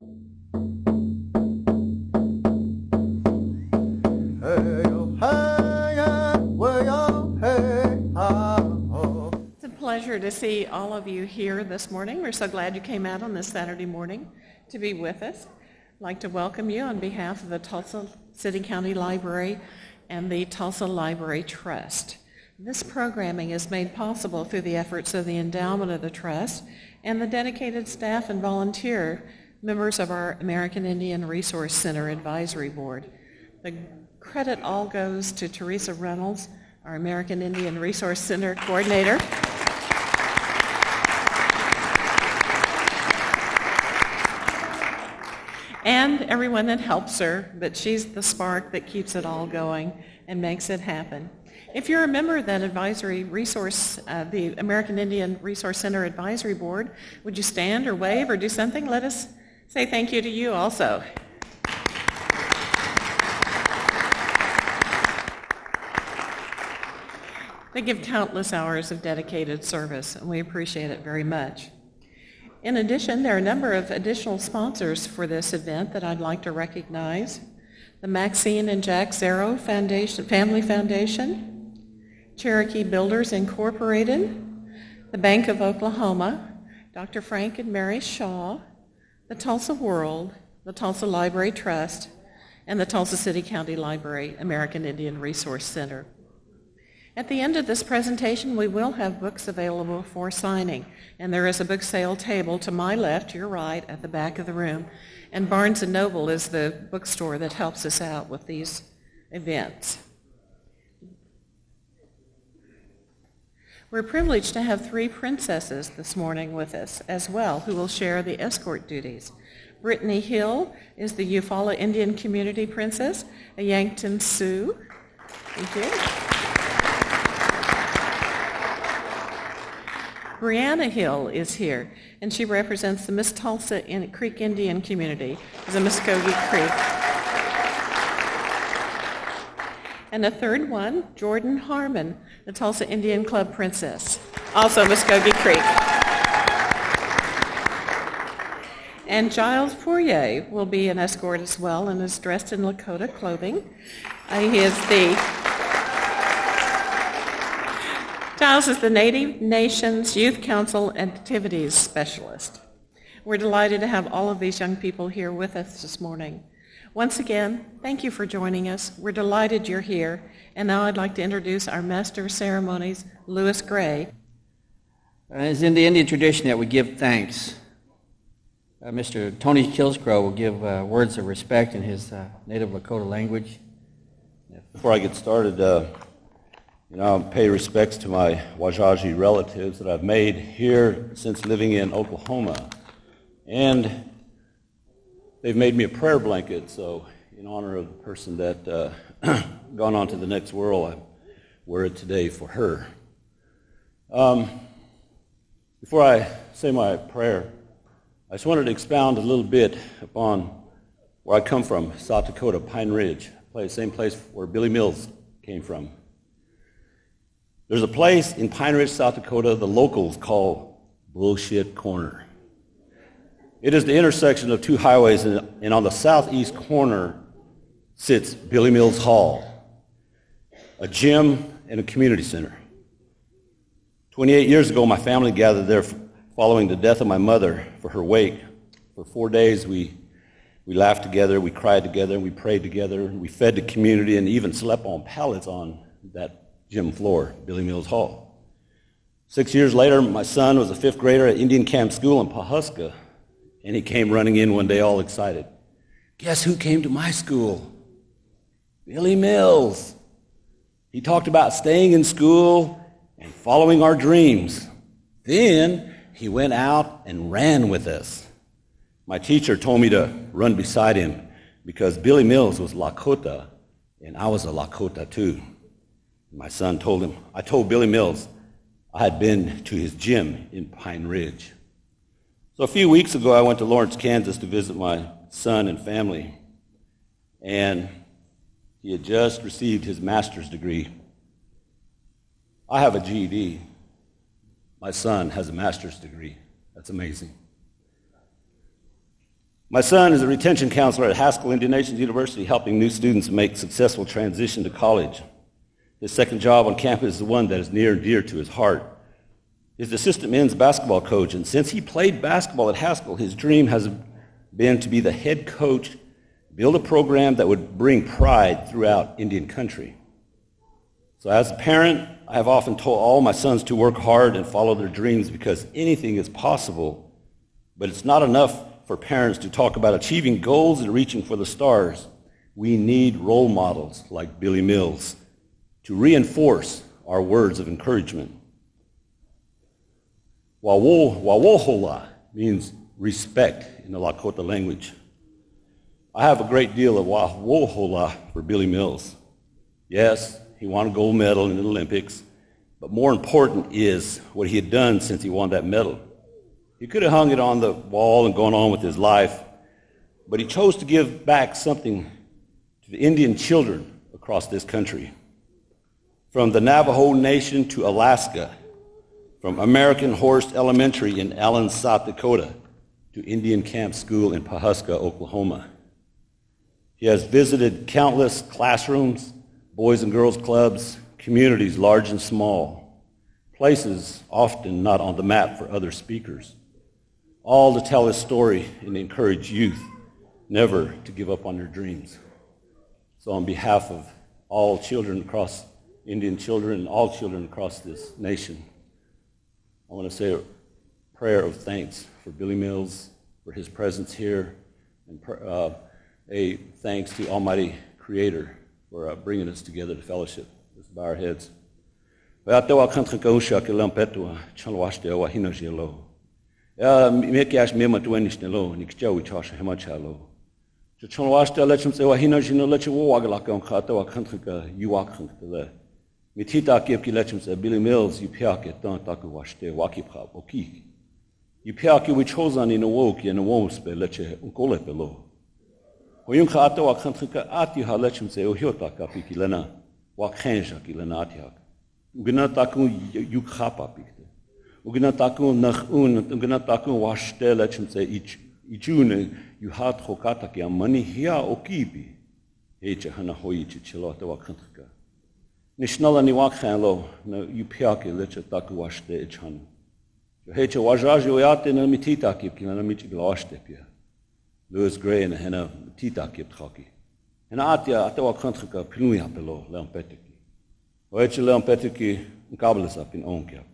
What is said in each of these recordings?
It's a pleasure to see all of you here this morning. We're so glad you came out on this Saturday morning to be with us. I'd like to welcome you on behalf of the Tulsa City County Library and the Tulsa Library Trust. This programming is made possible through the efforts of the endowment of the Trust and the dedicated staff and volunteer members of our American Indian Resource Center Advisory Board. The credit all goes to Teresa Reynolds, our American Indian Resource Center coordinator. And everyone that helps her, but she's the spark that keeps it all going and makes it happen. If you're a member of that advisory resource, the American Indian Resource Center Advisory Board, would you stand or wave or do something? Let us say thank you to you also. They give countless hours of dedicated service, and we appreciate it very much. In addition, there are a number of additional sponsors for this event that I'd like to recognize. The Maxine and Jack Zero Family Foundation, Cherokee Builders Incorporated, the Bank of Oklahoma, Dr. Frank and Mary Shaw, the Tulsa World, the Tulsa Library Trust, and the Tulsa City County Library American Indian Resource Center. At the end of this presentation, we will have books available for signing, and there is a book sale table to my left, your right, at the back of the room, and Barnes & Noble is the bookstore that helps us out with these events. We're privileged to have 3 princesses this morning with us as well who will share the escort duties. Brittany Hill is the Eufaula Indian Community Princess, a Yankton Sioux. Thank you. Brianna Hill is here, and she represents the Miss Tulsa Creek Indian Community as a Muskogee Creek. And a third one, Jordan Harmon, the Tulsa Indian Club Princess, also Muskogee Creek. And Giles Poirier will be an escort as well and is dressed in Lakota clothing. Giles is the Native Nations Youth Council Activities Specialist. We're delighted to have all of these young people here with us this morning. Once again, thank you for joining us. We're delighted you're here. And now I'd like to introduce our Master of Ceremonies, Lewis Gray. It's in the Indian tradition that we give thanks. Mr. Tony Kilscrow will give words of respect in his native Lakota language. Before I get started, I'll pay respects to my Wajaji relatives that I've made here since living in Oklahoma. And they've made me a prayer blanket, so in honor of the person that gone on to the next world, I wear it today for her. Before I say my prayer, I just wanted to expound a little bit upon where I come from, South Dakota, Pine Ridge, same place where Billy Mills came from. There's a place in Pine Ridge, South Dakota, the locals call Bullshit Corner. It is the intersection of 2 highways, and on the southeast corner sits Billy Mills Hall, a gym and a community center. 28 years ago, my family gathered there following the death of my mother for her wake. For 4 days, we laughed together, we cried together, we prayed together, we fed the community, and even slept on pallets on that gym floor, Billy Mills Hall. 6 years later, my son was a 5th grader at Indian Camp School in Pawhuska, and he came running in one day all excited. Guess who came to my school? Billy Mills. He talked about staying in school and following our dreams. Then he went out and ran with us. My teacher told me to run beside him because Billy Mills was Lakota, and I was a Lakota too. My son told him, I told Billy Mills I had been to his gym in Pine Ridge. So a few weeks ago, I went to Lawrence, Kansas to visit my son and family, and he had just received his master's degree. I have a GED. My son has a master's degree. That's amazing. My son is a retention counselor at Haskell Indian University, helping new students make successful transition to college. His second job on campus is the one that is near and dear to his heart. He's assistant men's basketball coach, and since he played basketball at Haskell, his dream has been to be the head coach, build a program that would bring pride throughout Indian country. So as a parent, I have often told all my sons to work hard and follow their dreams because anything is possible, but it's not enough for parents to talk about achieving goals and reaching for the stars. We need role models like Billy Mills to reinforce our words of encouragement. Wawohola means respect in the Lakota language. I have a great deal of wawohola for Billy Mills. Yes, he won a gold medal in the Olympics, but more important is what he had done since he won that medal. He could have hung it on the wall and gone on with his life, but he chose to give back something to the Indian children across this country. From the Navajo Nation to Alaska, from American Horse Elementary in Allen, South Dakota, to Indian Camp School in Pawhuska, Oklahoma. He has visited countless classrooms, boys and girls clubs, communities large and small, places often not on the map for other speakers, all to tell his story and encourage youth never to give up on their dreams. So on behalf of all children across, Indian children and all children across this nation, I want to say a prayer of thanks for Billy Mills, for his presence here, and a thanks to Almighty Creator for bringing us together to fellowship. Let's bow our heads. Billy Mills, you piake don't talk washte wakipha okik. You piake we chosen in a woke and a womspe leche unkole below. Oyunka atawa kantrika ati ha lechem se ohiota kapiki lena wakhenja kilena atiak. Ugina takun yukhapa pikte. Ugina takun nachun, ugina takun washte lechem se ichune you hat hokata ki amani hia okibi. Eche hana hoichi chilota wakantrika. Nishnala ni wakhanlo no you piake leche taku washte ichan. Heche wajaji oyate na mitita kip kilena michi glashte pia. Louis Gray en henna tita kip traki. En atia atawa kantrika pilui apelo leampetiki. Oeche leampetiki en kabeles ap in onkiap.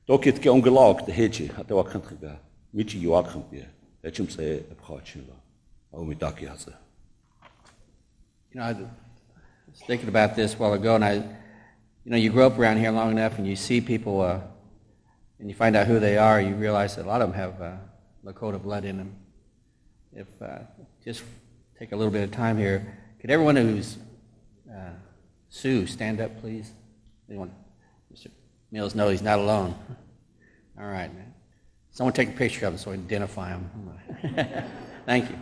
Dokit ke ongelag de heche atawa kantrika michi yuakhampia. Echem se epchachila. O mitaki hasa. I was thinking about this a while ago, and you grow up around here long enough, and you see people, and you find out who they are. You realize that a lot of them have Lakota blood in them. If just take a little bit of time here, could everyone who's Sue stand up, please? Anyone? Mr. Mills, no, he's not alone. All right, man. Someone take a picture of him so we can identify him. Thank you.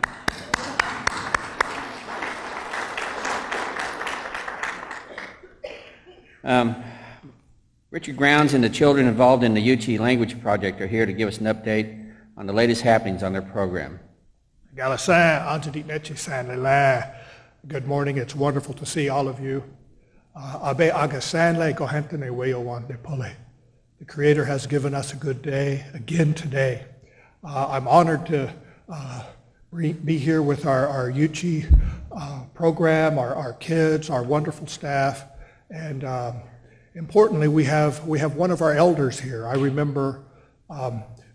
Richard Grounds and the children involved in the Yuchi Language Project are here to give us an update on the latest happenings on their program. Good morning. It's wonderful to see all of you. The Creator has given us a good day again today. I'm honored to be here with our Yuchi program, our kids, our wonderful staff, and importantly, we have one of our elders here. I remember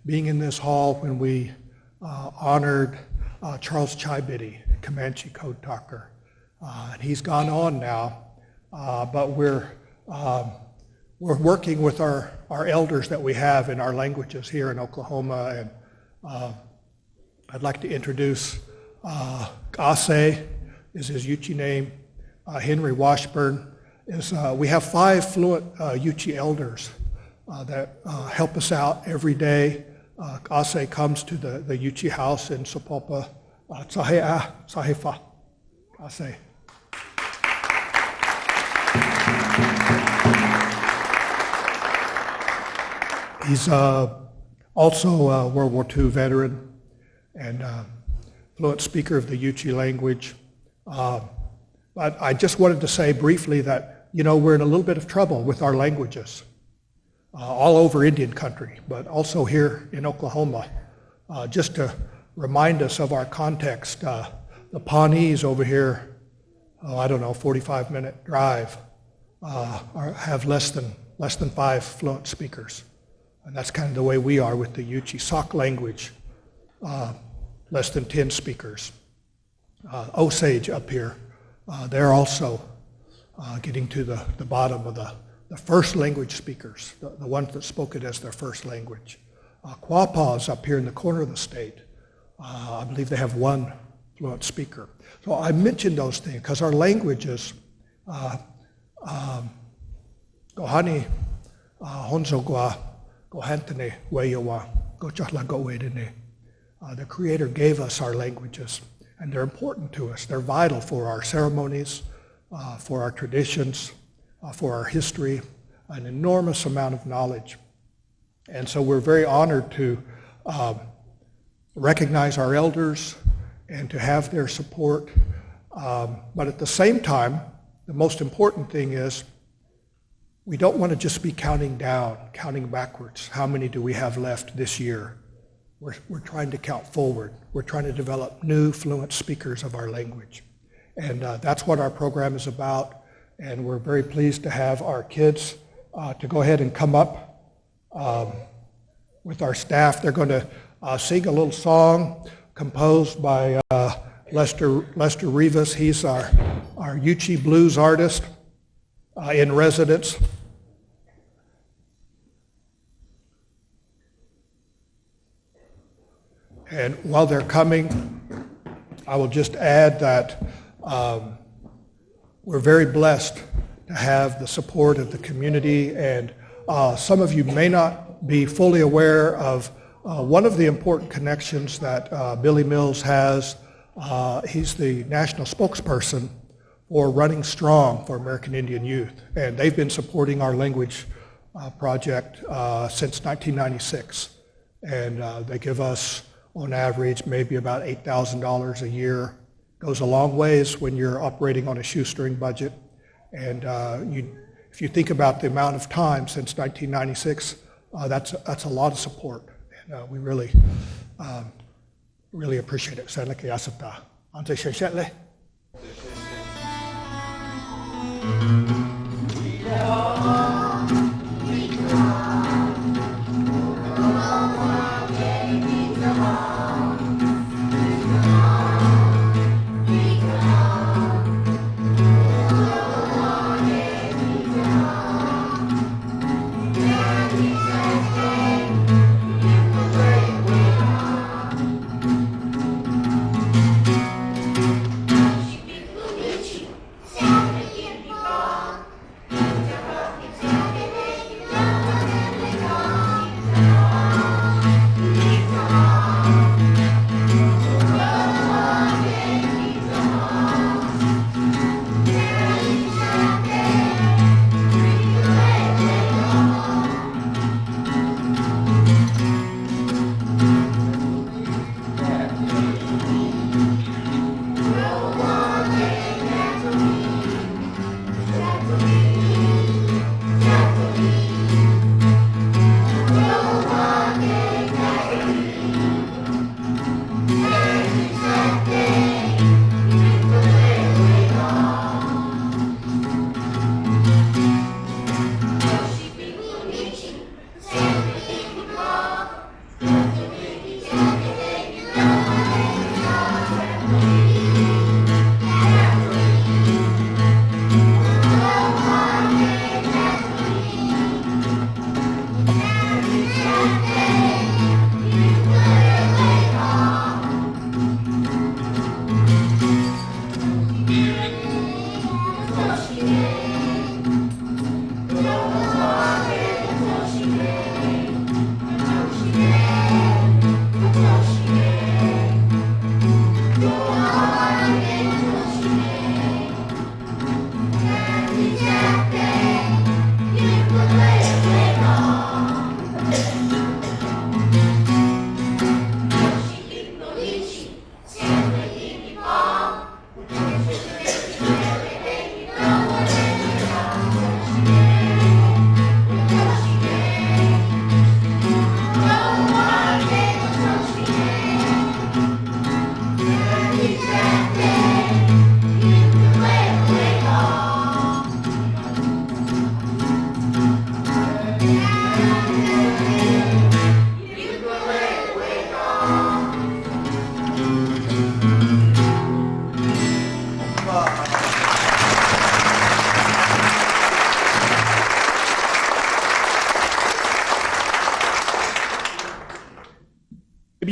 being in this hall when we honored Charles Chibitty, Comanche code talker. And he's gone on now, but we're working with our elders that we have in our languages here in Oklahoma, and I'd like to introduce Ase is his Yuchi name. Henry Washburn is. We have 5 fluent Yuchi elders that help us out every day. Ase comes to the Yuchi house in Sapulpa. Tsahea, Sahefa, Ase. He's also a World War II veteran, and fluent speaker of the Yuchi language. But I just wanted to say briefly that, we're in a little bit of trouble with our languages all over Indian country, but also here in Oklahoma. Just to remind us of our context, the Pawnees over here, 45-minute drive, have less than 5 fluent speakers. And that's kind of the way we are with the Yuchi Sauk language, less than 10 speakers. Osage up here, they're also getting to the bottom of the first language speakers, the ones that spoke it as their first language. Quapaws up here in the corner of the state, I believe they have 1 fluent speaker. So I mentioned those things because our languages, Gohani, Honzogwa, Gohantane, Weyowa, Gochahla Gowedene. The Creator gave us our languages, and they're important to us. They're vital for our ceremonies, for our traditions, for our history, an enormous amount of knowledge. And so we're very honored to recognize our elders and to have their support. But at the same time, the most important thing is we don't want to just be counting down, counting backwards. How many do we have left this year? We're trying to count forward. We're trying to develop new fluent speakers of our language. And that's what our program is about. And we're very pleased to have our kids to go ahead and come up with our staff. They're going to sing a little song composed by Lester Rivas. He's our Yuchi blues artist in residence. And while they're coming, I will just add that we're very blessed to have the support of the community, and some of you may not be fully aware of one of the important connections that Billy Mills has. He's the national spokesperson for Running Strong for American Indian Youth, and they've been supporting our language project since 1996, and they give us on average maybe about $8,000 a year. Goes a long ways when you're operating on a shoestring budget. And if you think about the amount of time since 1996, that's a lot of support. And we really appreciate it. Sen laki asata. Ante shenchetle.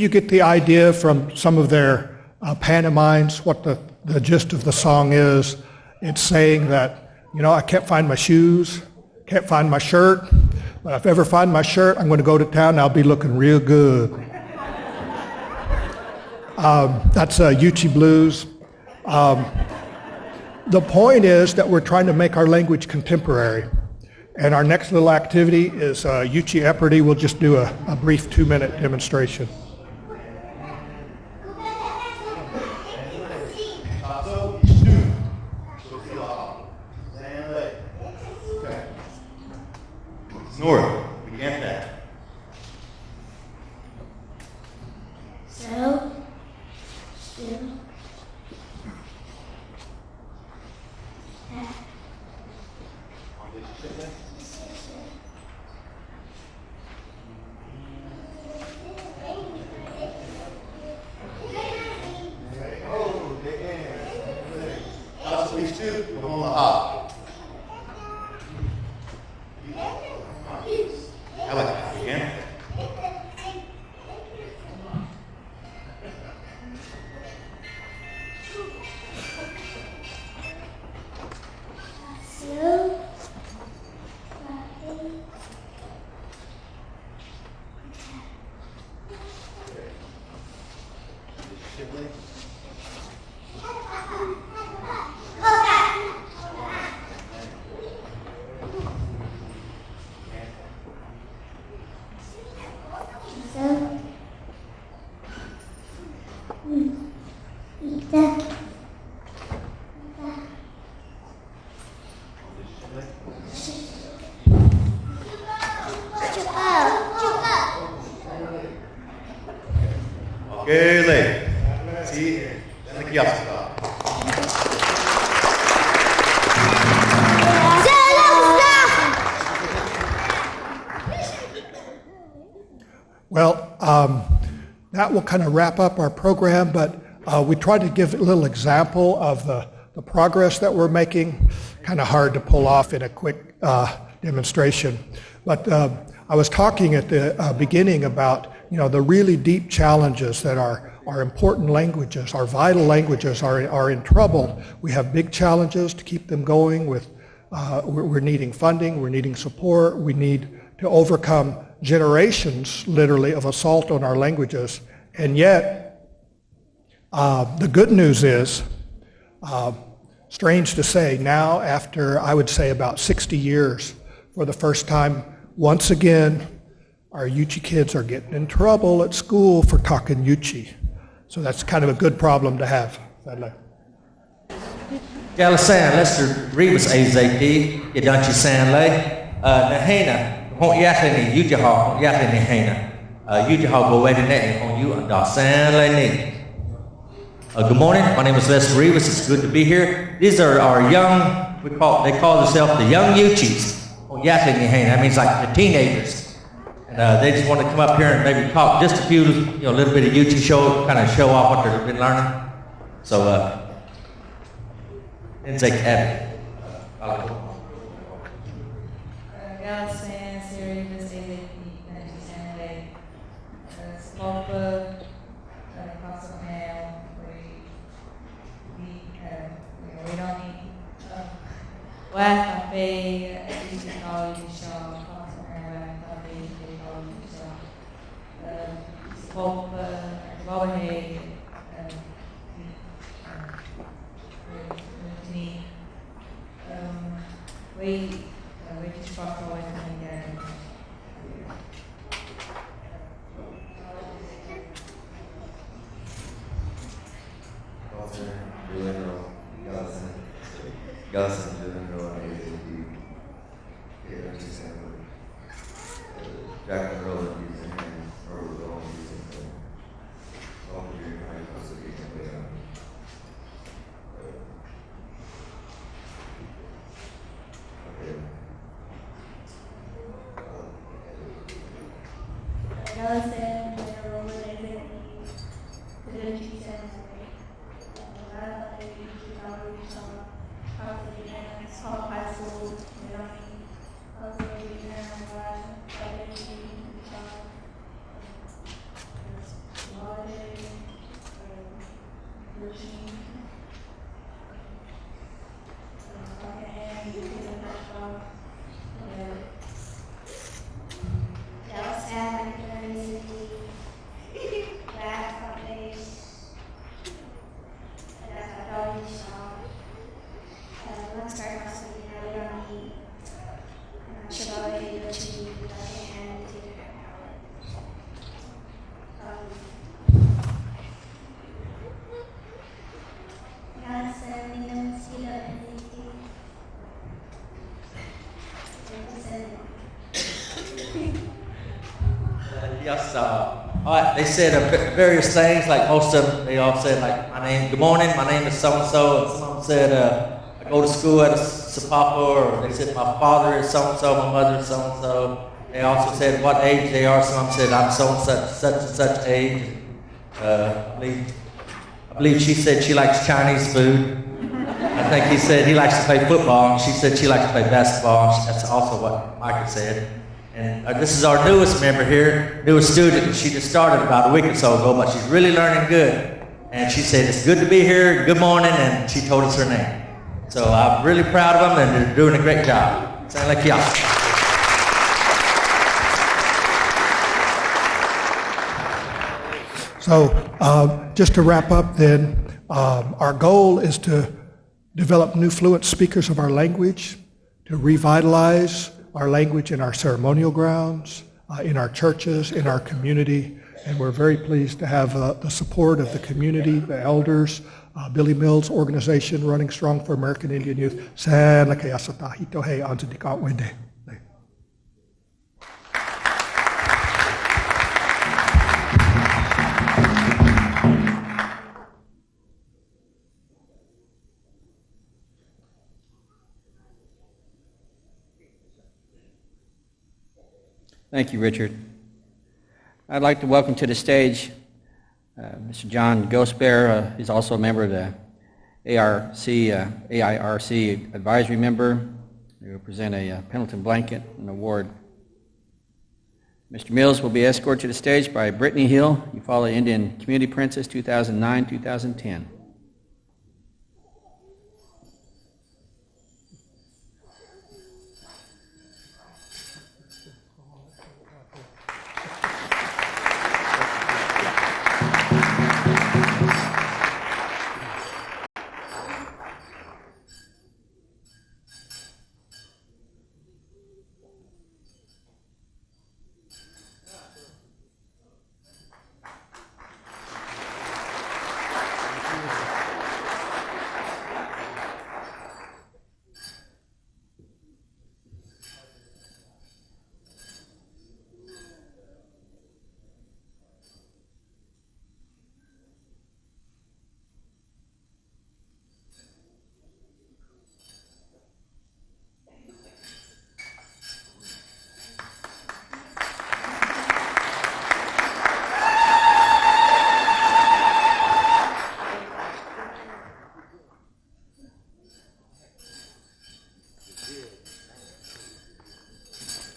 you get the idea from some of their pantomimes what the gist of the song is. It's saying that, I can't find my shoes, can't find my shirt, but if I ever find my shirt, I'm going to go to town and I'll be looking real good. That's Yuchi Blues. The point is that we're trying to make our language contemporary. And our next little activity is Yuchi Epperty. We'll just do a brief 2-minute demonstration. North, begin that. So, still, Okay, see, Well, that will kind of wrap up our program, but we tried to give a little example of the progress that we're making. Kind of hard to pull off in a quick demonstration. But I was talking at the beginning about the really deep challenges that our important languages, our vital languages are in trouble. We have big challenges to keep them going with, we're needing funding, we're needing support, we need to overcome generations, literally, of assault on our languages. And yet, the good news is, strange to say, now after, I would say, about 60 years, for the first time, once again, our Yuchi kids are getting in trouble at school for talking Yuchi. So that's kind of a good problem to have. Galasan, Lester Rebus AZD, Yadanchi Sanlay, Nahena, Hon Yatlini, Ujaha, Yatlini Hena, Ujaha Bowetineti, Hon you and Sanlay. Good morning, my name is Lester Rebus, it's good to be here. These are our young, they call themselves the young Yuchis, Hon Yatlini Hena, that means like the teenagers. And they just want to come up here and maybe talk just a few, a little bit of Yuchi show, kind of show off what they've been learning. So, Insect Abby. Galasan, Siri, Mercedes, Sandy, Spopa, Casa Mail, we don't need Cafe, Easy College, Shaw, Casa Mail, Cafe, College, Spopa, Bowenhead, we just walked away from the game. Galasan Juvenile AZD, KRT Sample, Jack and Roland using hands, or with all using the all of your kind of so you can play on. Galasan, Roland AZD, KRT Sample, High School, holiday, routine, like a hand, you can have that was sad, like very easy, laugh on face, and that's a doggy song. Let's start by saying, we don't need, Shabbat, routine, like a hand, you can have Yes, they said various things, like most of them, they all said, like, good morning, my name is so-and-so, and some of them said, I go to school at Sapapa, or they said, my father is so-and-so, my mother is so-and-so. They also said what age they are, some of them said, I'm such and such age. I believe she said she likes Chinese food. I think he said he likes to play football, and she said she likes to play basketball. That's also what Micah said. And this is our newest member here, newest student. She just started about a week or so ago, but she's really learning good. And she said, it's good to be here, good morning, and she told us her name. So I'm really proud of them, and they're doing a great job. Sound like y'all. So just to wrap up then, our goal is to develop new fluent speakers of our language, to revitalize our language in our ceremonial grounds, in our churches, in our community, and we're very pleased to have the support of the community, the elders, Billy Mills organization running strong for American Indian youth. Thank you, Richard. I'd like to welcome to the stage Mr. John Ghostbear. He's also a member of the AIRC advisory member. He will present a Pendleton blanket and award. Mr. Mills will be escorted to the stage by Brittany Hill. You follow Indian Community Princess 2009-2010.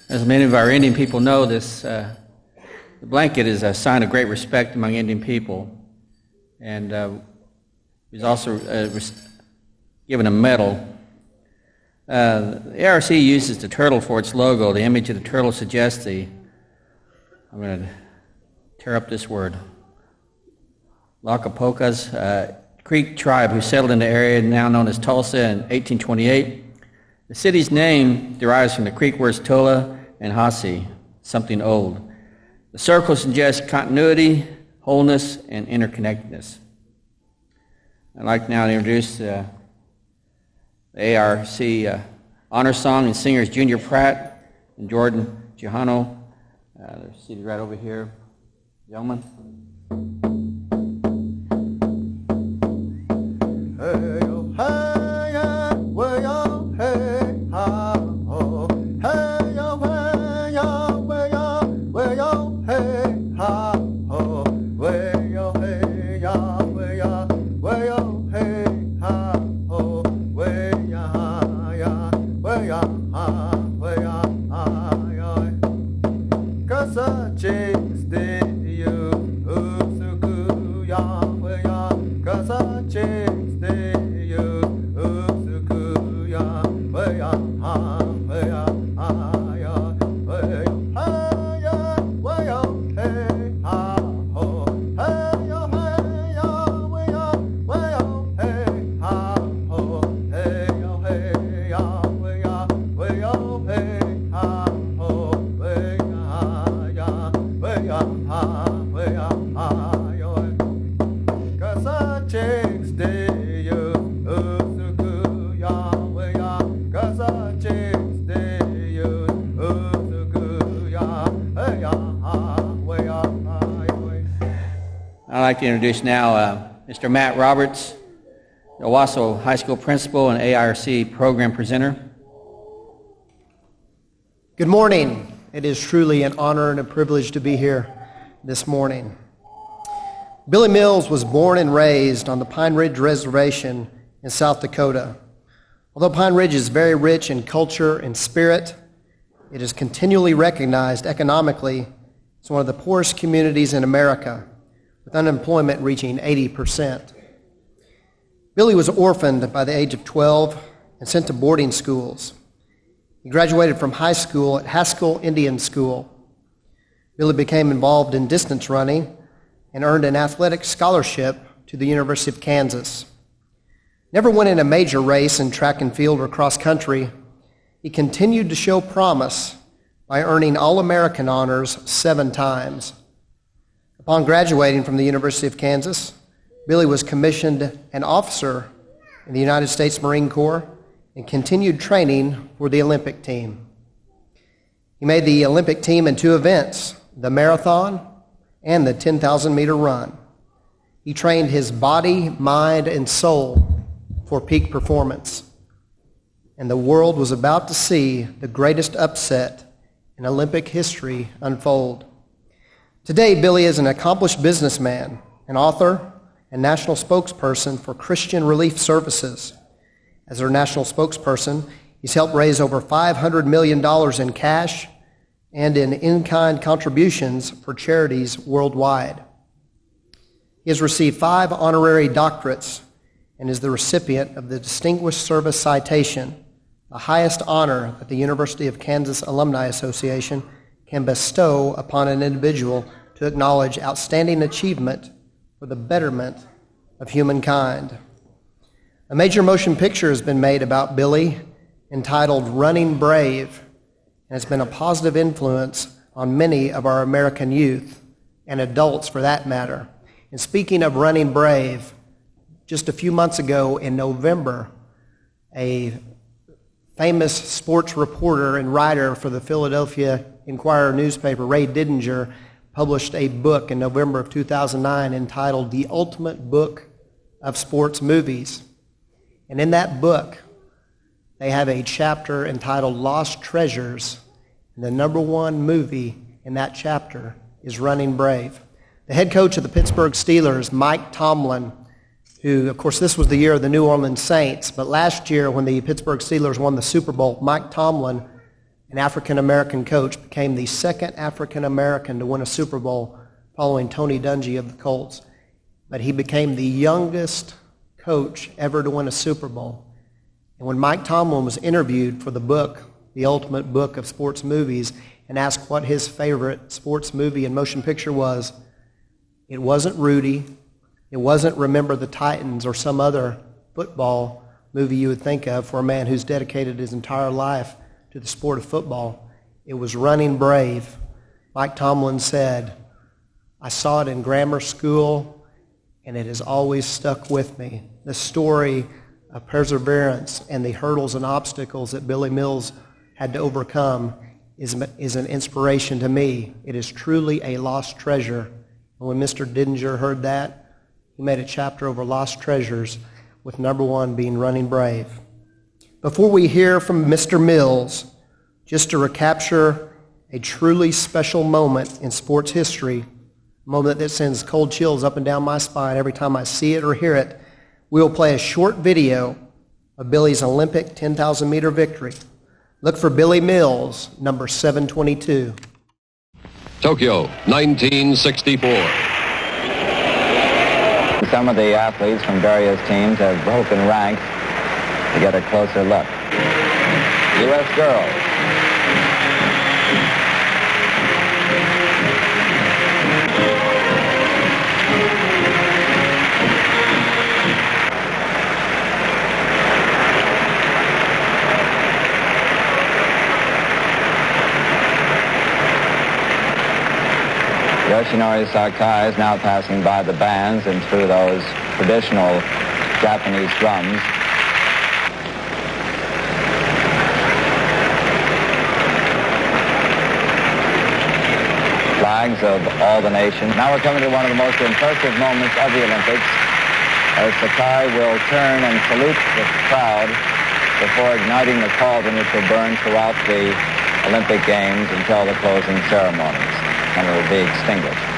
As many of our Indian people know, the blanket is a sign of great respect among Indian people, and he's also given a medal. The ARC uses the turtle for its logo. The image of the turtle suggests I'm going to tear up this word, Lakapokas Creek tribe who settled in the area now known as Tulsa in 1828. The city's name derives from the Creek words Tola and Hasi, something old. The circle suggests continuity, wholeness, and interconnectedness. I'd like now to introduce the ARC honor song and singers Junior Pratt and Jordan Johano. They're seated right over here. Gentlemen. Hey, oh, hey, yeah, way, oh, hey, ha, oh, hey, oh, way, oh, way, oh, way, oh, hey, ha, oh, way, oh, hey, yeah, way, oh, way, oh, hey, ha, oh, way, yeah, way, ha, way, ah, yeah. 'Cause I chased you. like to introduce now Mr. Matt Roberts, the Owasso High School principal and AIRC program presenter. Good morning. It is truly an honor and a privilege to be here this morning. Billy Mills was born and raised on the Pine Ridge Reservation in South Dakota. Although Pine Ridge is very rich in culture and spirit, it is continually recognized economically as one of the poorest communities in America, with unemployment reaching 80%. Billy was orphaned by the age of 12 and sent to boarding schools. He graduated from high school at Haskell Indian School. Billy became involved in distance running and earned an athletic scholarship to the University of Kansas. Never winning a major race in track and field or cross country, he continued to show promise by earning All-American honors 7 times. Upon graduating from the University of Kansas, Billy was commissioned an officer in the United States Marine Corps and continued training for the Olympic team. He made the Olympic team in 2 events, the marathon and the 10,000-meter run. He trained his body, mind, and soul for peak performance. And the world was about to see the greatest upset in Olympic history unfold. Today, Billy is an accomplished businessman, an author, and national spokesperson for Christian Relief Services. As their national spokesperson, he's helped raise over $500 million in cash and in-kind contributions for charities worldwide. He has received 5 honorary doctorates and is the recipient of the Distinguished Service Citation, the highest honor that the University of Kansas Alumni Association can bestow upon an individual to acknowledge outstanding achievement for the betterment of humankind. A major motion picture has been made about Billy entitled Running Brave, and has been a positive influence on many of our American youth, and adults for that matter. And speaking of Running Brave, just a few months ago in November, a famous sports reporter and writer for the Philadelphia Inquirer newspaper, Ray Didinger, published a book in November of 2009 entitled The Ultimate Book of Sports Movies. And in that book, they have a chapter entitled Lost Treasures, and the #1 movie in that chapter is Running Brave. The head coach of the Pittsburgh Steelers, Mike Tomlin, who, of course, this was the year of the New Orleans Saints, but last year when the Pittsburgh Steelers won the Super Bowl, Mike Tomlin, an African-American coach, became the 2nd African-American to win a Super Bowl following Tony Dungy of the Colts. But he became the youngest coach ever to win a Super Bowl. And when Mike Tomlin was interviewed for the book, The Ultimate Book of Sports Movies, and asked what his favorite sports movie and motion picture was, it wasn't Rudy, it wasn't Remember the Titans or some other football movie you would think of for a man who's dedicated his entire life to the sport of football. It was Running Brave. Mike Tomlin said, "I saw it in grammar school, and it has always stuck with me." The story of perseverance and the hurdles and obstacles that Billy Mills had to overcome is an inspiration to me. It is truly a lost treasure. And when Mr. Didinger heard that, he made a chapter over lost treasures, with #1 being Running Brave. Before we hear from Mr. Mills, just to recapture a truly special moment in sports history, a moment that sends cold chills up and down my spine every time I see it or hear it, we will play a short video of Billy's Olympic 10,000-meter victory. Look for Billy Mills, number 722. Tokyo, 1964. Some of the athletes from various teams have broken ranks to get a closer look. U.S. girls. Yoshinori Sakai is now passing by the bands and through those traditional Japanese drums. Flag flags of all the nations. Now we're coming to one of the most impressive moments of the Olympics, as Sakai will turn and salute the crowd before igniting the cauldron which will burn throughout the Olympic Games until the closing ceremonies, and it will be extinguished.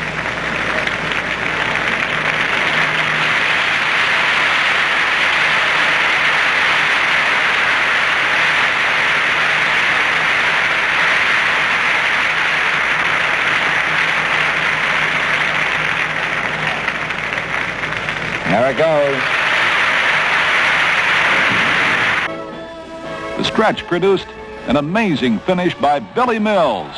There it goes. The stretch produced an amazing finish by Billy Mills.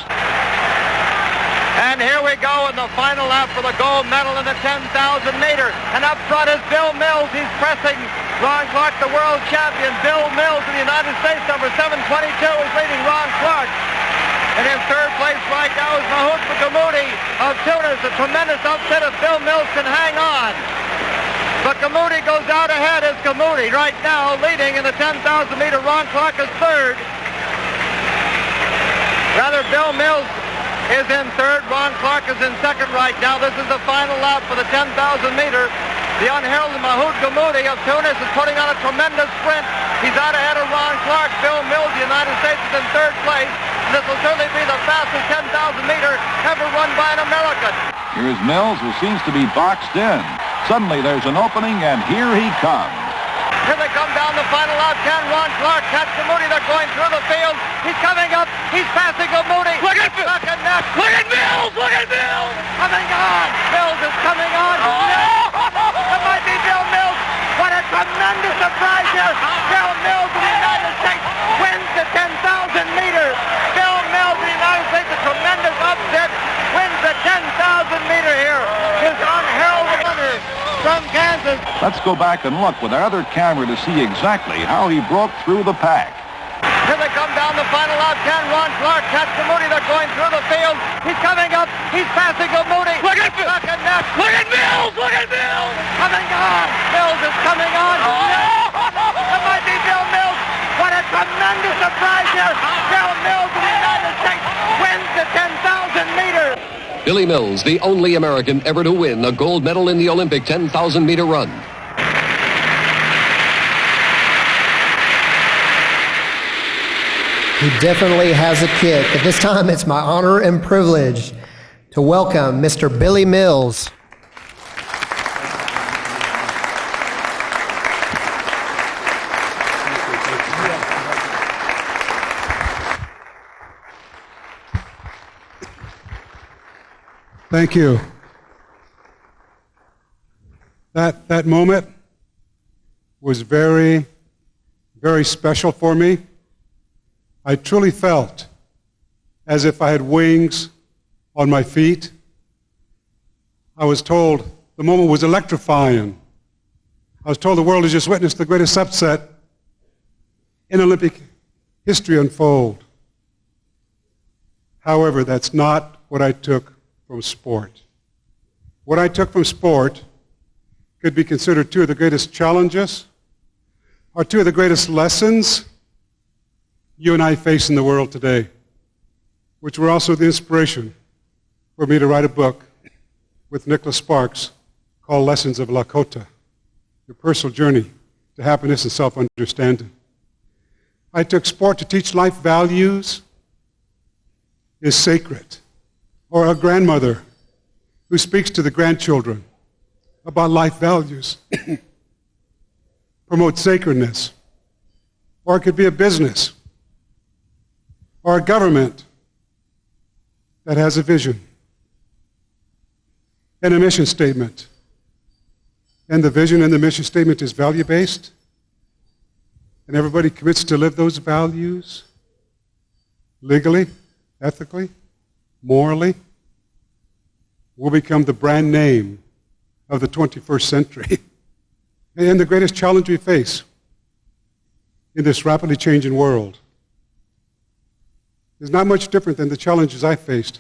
And here we go in the final lap for the gold medal in the 10,000 meter. And up front is Bill Mills. He's pressing Ron Clark, the world champion. Bill Mills in the United States, number 722, is leading Ron Clark. And in third place right now is Mahout Gammoudi of Tunis. A tremendous upset if Bill Mills can hang on. But Gammoudi goes out ahead as Gammoudi right now leading in the 10,000 meter. Ron Clark is third. Rather, Bill Mills is in third. Ron Clark is in second right now. This is the final lap for the 10,000 meter. The unheralded Mahout Gammoudi of Tunis is putting on a tremendous sprint. He's out ahead of Ron Clark. Bill Mills, the United States, is in third place. This will certainly be the fastest 10,000 meter ever run by an American. Here's Mills, who seems to be boxed in. Suddenly there's an opening, and here he comes. Here they come down the final lap. Can Ron Clark catch Gammoudi? They're going through the field. He's coming up. He's passing Gammoudi. Look at Mills! Look at Mills! Look at Mills! Coming on! Mills is coming on! Oh! No! It might be Bill Mills. What a tremendous surprise here! Bill Mills of the United States wins the 10,000 meters. Bill Mills of the United States, a tremendous upset, wins the 10,000 meter here. His unheralded winner from Kansas. Let's go back and look with our other camera to see exactly how he broke through the pack. Here they come down the final lap. Can Ron Clark catch Gammoudi? They're going through the field. He's coming up. He's passing Gammoudi. Look at Mills! Look at Mills! Look at Mills! Coming on! Mills is coming on! Oh! No! It might be Bill Mills. What a tremendous surprise here! Bill Mills of the United States wins the 10,000 meters. Billy Mills, the only American ever to win a gold medal in the Olympic 10,000 meter run. He definitely has a kick. At this time, it's my honor and privilege to welcome Mr. Billy Mills. Thank you. That moment was very, very special for me. I truly felt as if I had wings on my feet. I was told the moment was electrifying. I was told the world has just witnessed the greatest upset in Olympic history unfold. However, that's not what I took from sport. What I took from sport could be considered two of the greatest challenges or two of the greatest lessons you and I face in the world today, which were also the inspiration for me to write a book with Nicholas Sparks called Lessons of Lakota, Your Personal Journey to Happiness and Self-Understanding. I took sport to teach life values is sacred, or a grandmother who speaks to the grandchildren about life values promotes sacredness, or it could be a business or a government that has a vision and a mission statement. And the vision and the mission statement is value-based, and everybody commits to live those values legally, ethically, morally, will become the brand name of the 21st century and the greatest challenge we face in this rapidly changing world. Is not much different than the challenges I faced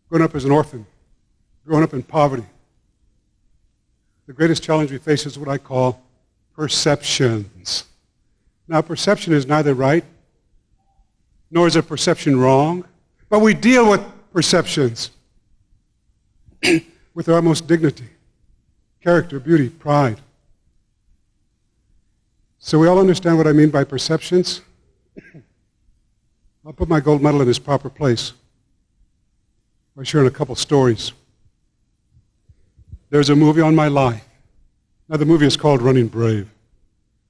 growing up as an orphan, growing up in poverty. The greatest challenge we face is what I call perceptions. Now, perception is neither right, nor is a perception wrong, but we deal with perceptions. with their utmost dignity, character, beauty, pride. So we all understand what I mean by perceptions. I'll put my gold medal in its proper place by sharing a couple stories. There's a movie on my life. Now, the movie is called Running Brave.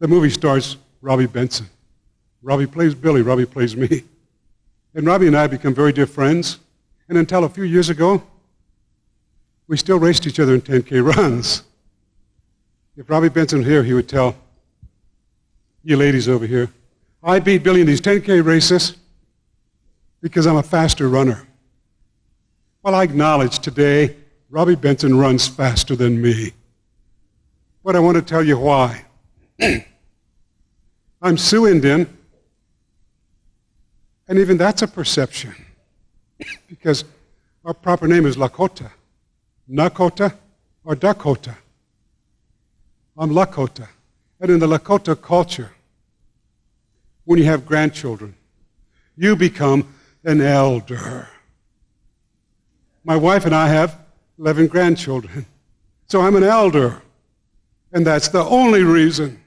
The movie stars Robbie Benson. Robbie plays Billy, Robbie plays me. And Robbie and I become very dear friends. And until a few years ago, we still raced each other in 10K runs. If Robbie Benson were here, he would tell you ladies over here, I beat Billy in these 10K races because I'm a faster runner. Well, I acknowledge today, Robbie Benson runs faster than me. But I want to tell you why. I'm Sioux Indian, and even that's a perception, because our proper name is Lakota, Nakota, or Dakota. I'm Lakota. And in the Lakota culture, when you have grandchildren, you become an elder. My wife and I have 11 grandchildren, so I'm an elder. And that's the only reason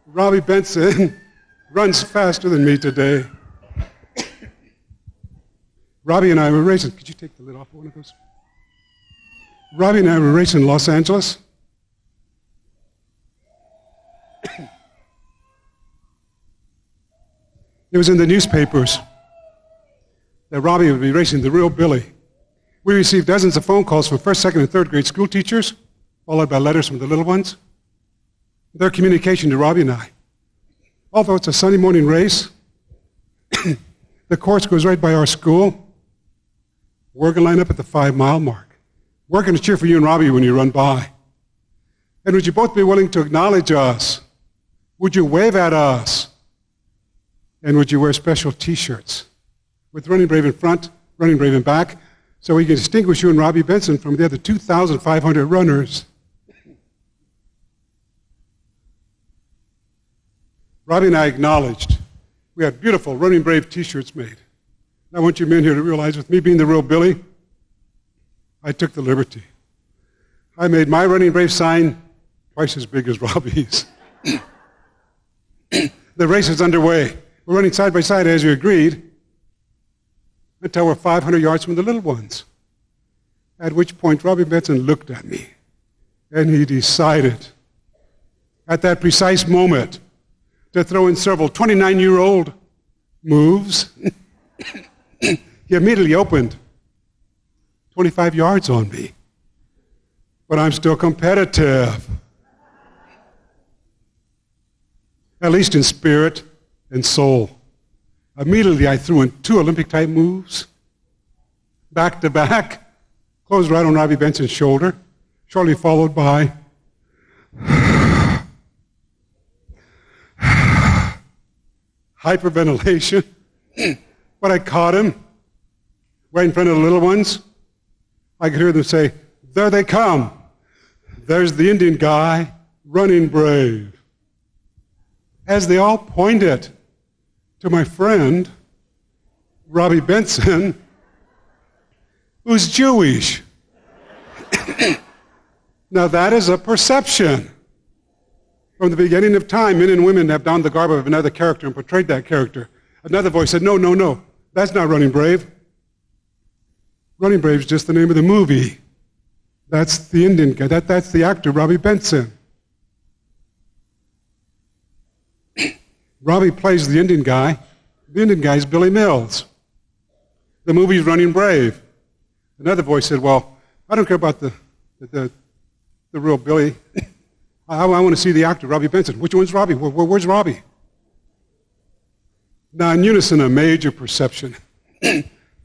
Robbie Benson runs faster than me today. Robbie and I were racing. Could you take the lid off of one of those? Robbie and I were racing in Los Angeles. It was in the newspapers that Robbie would be racing the real Billy. We received dozens of phone calls from first, second, and third grade school teachers, followed by letters from the little ones. Their communication to Robbie and I. Although it's a Sunday morning race, the course goes right by our school. We're going to line up at the 5-mile mark. We're going to cheer for you and Robbie when you run by. And would you both be willing to acknowledge us? Would you wave at us? And would you wear special T-shirts with Running Brave in front, Running Brave in back, so we can distinguish you and Robbie Benson from the other 2,500 runners? Robbie and I acknowledged we had beautiful Running Brave T-shirts made. I want you men here to realize, with me being the real Billy, I took the liberty. I made my Running Brave sign twice as big as Robbie's. The race is underway. We're running side by side, as you agreed, until we're 500 yards from the little ones. At which point, Robbie Benson looked at me, and he decided, at that precise moment, to throw in several 29-year-old moves. He immediately opened 25 yards on me. But I'm still competitive, at least in spirit and soul. Immediately I threw in 2 Olympic-type moves, back to back, closed right on Robbie Benson's shoulder, shortly followed by hyperventilation. But I caught him right in front of the little ones. I could hear them say, "There they come. There's the Indian guy, running brave." As they all pointed to my friend, Robbie Benson, who's Jewish. Now that is a perception. From the beginning of time, men and women have donned the garb of another character and portrayed that character. Another voice said, no, that's not Running Brave. Running Brave is just the name of the movie. That's the Indian guy. That's the actor, Robbie Benson. Robbie plays the Indian guy. The Indian guy is Billy Mills. The movie's Running Brave. Another voice said, well, I don't care about the real Billy. I want to see the actor, Robbie Benson. Which one's Robbie? Where's Robbie? Now, in unison, a major perception.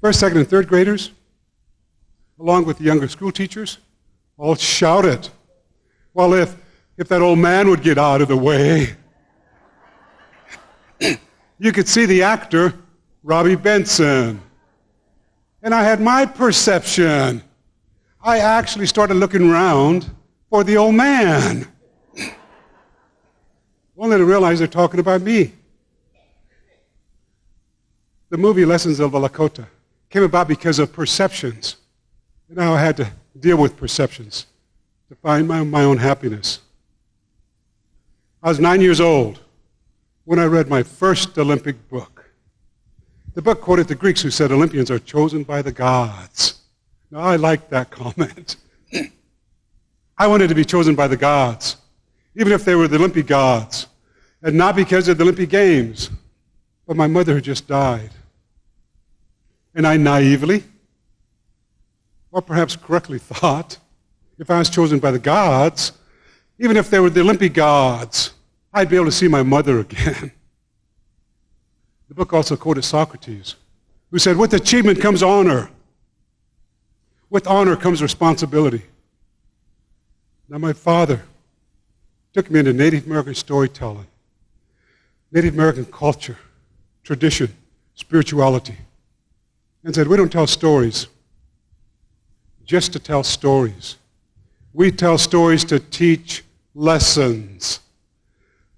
First, second, and third graders, along with the younger school teachers, all shouted, well, if that old man would get out of the way, you could see the actor, Robbie Benson. And I had my perception. I actually started looking around for the old man. Only to realize they're talking about me. The movie Lessons of the Lakota came about because of perceptions. And now I had to deal with perceptions to find my own happiness. I was 9 years old when I read my first Olympic book. The book quoted the Greeks who said Olympians are chosen by the gods. Now, I liked that comment. I wanted to be chosen by the gods, even if they were the Olympic gods, and not because of the Olympic Games, but my mother had just died. And I naively, or perhaps correctly, thought if I was chosen by the gods, even if they were the Olympic gods, I'd be able to see my mother again. The book also quoted Socrates, who said, with achievement comes honor. With honor comes responsibility. Now, my father took me into Native American storytelling, Native American culture, tradition, spirituality, and said, we don't tell stories just to tell stories. We tell stories to teach lessons.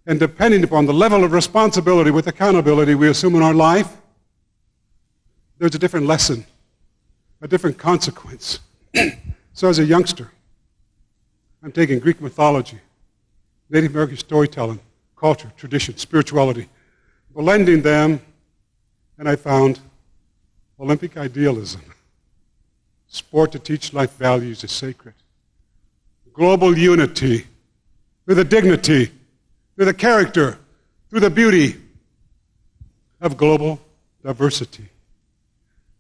And depending upon the level of responsibility with accountability we assume in our life, there's a different lesson, a different consequence. So as a youngster, I'm taking Greek mythology, Native American storytelling, culture, tradition, spirituality, blending them, and I found Olympic idealism. Sport to teach life values is sacred. Global unity, through the dignity, through the character, through the beauty of global diversity.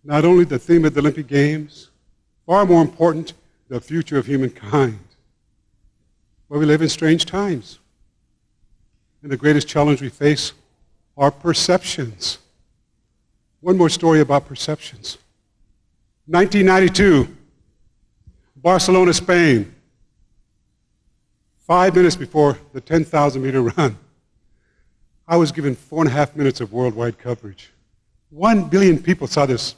Not only the theme of the Olympic Games, far more important, the future of humankind. Well, we live in strange times. And the greatest challenge we face are perceptions. One more story about perceptions. 1992, Barcelona, Spain. 5 minutes before the 10,000-meter run, I was given 4.5 minutes of worldwide coverage. 1 billion people saw this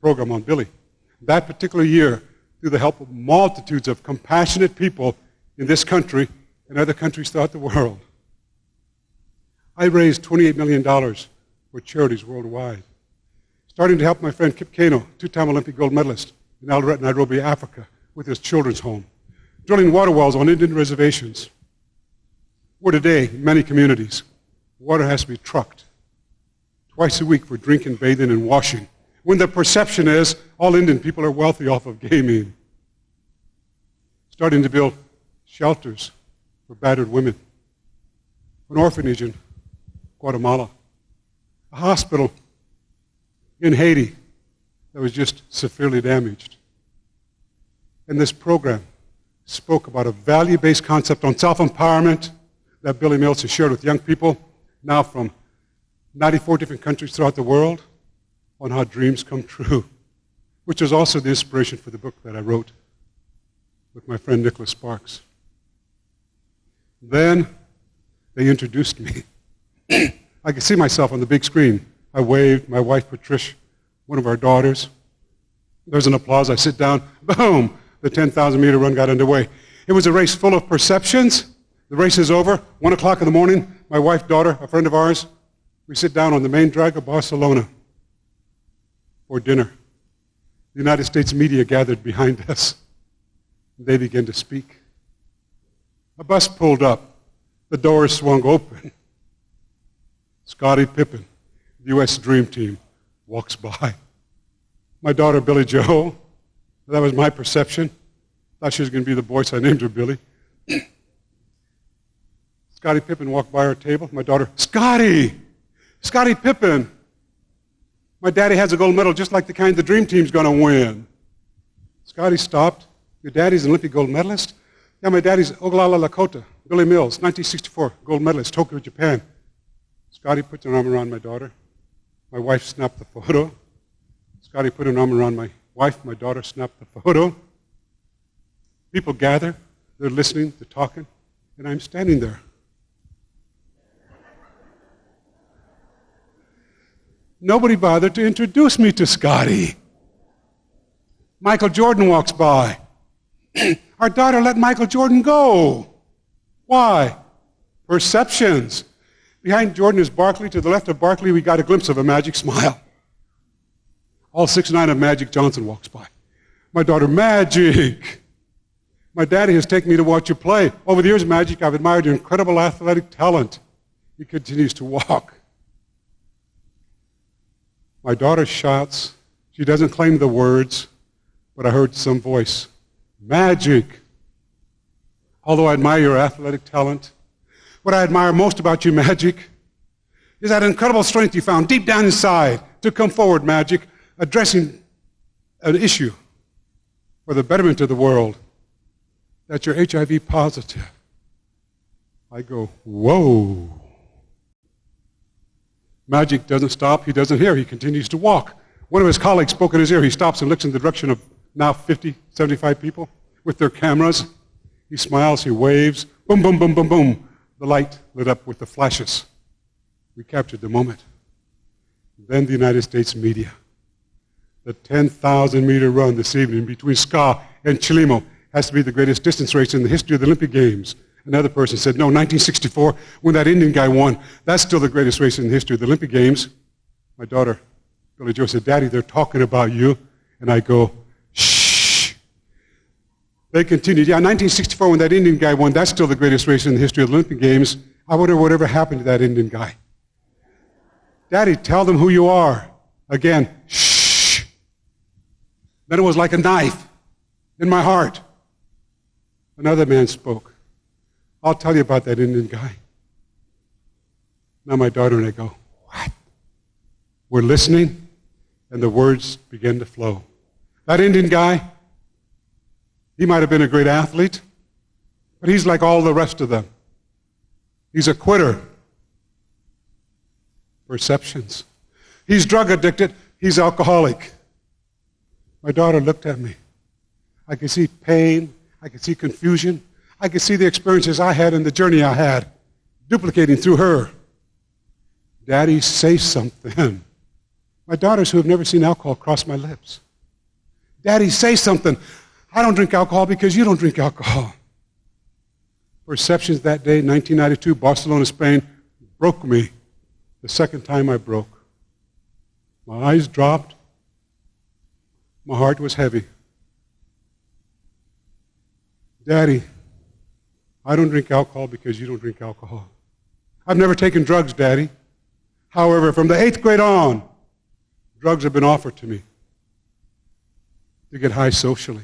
program on Billy. That particular year, through the help of multitudes of compassionate people in this country and other countries throughout the world, I raised $28 million for charities worldwide, starting to help my friend Kip Keino, two-time Olympic gold medalist in Eldoret, Nairobi, Africa, with his children's home, drilling water wells on Indian reservations, where today, in many communities, water has to be trucked twice a week for drinking, bathing, and washing, when the perception is all Indian people are wealthy off of gaming. Starting to build shelters for battered women, an orphanage in Guatemala, a hospital in Haiti that was just severely damaged. And this program spoke about a value-based concept on self-empowerment that Billy Mills has shared with young people, now from 94 different countries throughout the world, on how dreams come true, which is also the inspiration for the book that I wrote with my friend Nicholas Sparks. Then they introduced me. I could see myself on the big screen. I waved, my wife Patricia, one of our daughters. There's an applause, I sit down, boom, the 10,000-meter run got underway. It was a race full of perceptions. The race is over, 1 o'clock in the morning, my wife, daughter, a friend of ours, we sit down on the main drag of Barcelona for dinner. The United States media gathered behind us. They began to speak. A bus pulled up. The doors swung open. Scottie Pippen, the U.S. Dream Team, walks by. My daughter, Billy Joe, that was my perception. Thought she was going to be the boy, so I named her Billy. Scottie Pippen walked by our table. My daughter, Scottie Pippen. My daddy has a gold medal just like the kind the Dream Team's going to win. Scottie stopped. Your daddy's an Olympic gold medalist? Yeah, my daddy's Oglala Lakota, Billy Mills, 1964, gold medalist, Tokyo, Japan. Scottie put an arm around my daughter. My wife snapped the photo. Scottie put an arm around my wife. My daughter snapped the photo. People gather. They're listening. They're talking. And I'm standing there. Nobody bothered to introduce me to Scottie. Michael Jordan walks by. Our daughter let Michael Jordan go. Why? Perceptions. Behind Jordan is Barkley. To the left of Barkley, we got a glimpse of a magic smile. All 6'9" of Magic Johnson walks by. My daughter, magic. My daddy has taken me to watch you play. Over the years, Magic, I've admired your incredible athletic talent. He continues to walk. My daughter shouts. She doesn't claim the words, but I heard some voice. Magic. Although I admire your athletic talent, what I admire most about you, Magic, is that incredible strength you found deep down inside to come forward, Magic, addressing an issue for the betterment of the world, that you're HIV positive. I go, whoa. Magic doesn't stop. He doesn't hear. He continues to walk. One of his colleagues spoke in his ear. He stops and looks in the direction of now 50, 75 people with their cameras. He smiles. He waves. Boom, boom, boom, boom, boom. The light lit up with the flashes. We captured the moment. Then the United States media. The 10,000-meter run this evening between Ska and Chilimo has to be the greatest distance race in the history of the Olympic Games. Another person said, no, 1964, when that Indian guy won, that's still the greatest race in the history of the Olympic Games. My daughter, Billy Jo, said, Daddy, they're talking about you. And I go, shh. They continued, yeah, 1964, when that Indian guy won, that's still the greatest race in the history of the Olympic Games. I wonder whatever happened to that Indian guy. Daddy, tell them who you are. Again, shh. Then it was like a knife in my heart. Another man spoke. I'll tell you about that Indian guy. Now my daughter and I go, what? We're listening, and the words begin to flow. That Indian guy, he might have been a great athlete, but he's like all the rest of them. He's a quitter. Perceptions. He's drug addicted. He's alcoholic. My daughter looked at me. I could see pain. I could see confusion. I could see the experiences I had and the journey I had, duplicating through her. Daddy, say something. My daughters who have never seen alcohol cross my lips. Daddy, say something. I don't drink alcohol because you don't drink alcohol. Perceptions that day, 1992, Barcelona, Spain, broke me. The second time I broke. My eyes dropped. My heart was heavy. Daddy, I don't drink alcohol because you don't drink alcohol. I've never taken drugs, Daddy. However, from the 8th grade on, drugs have been offered to me to get high socially.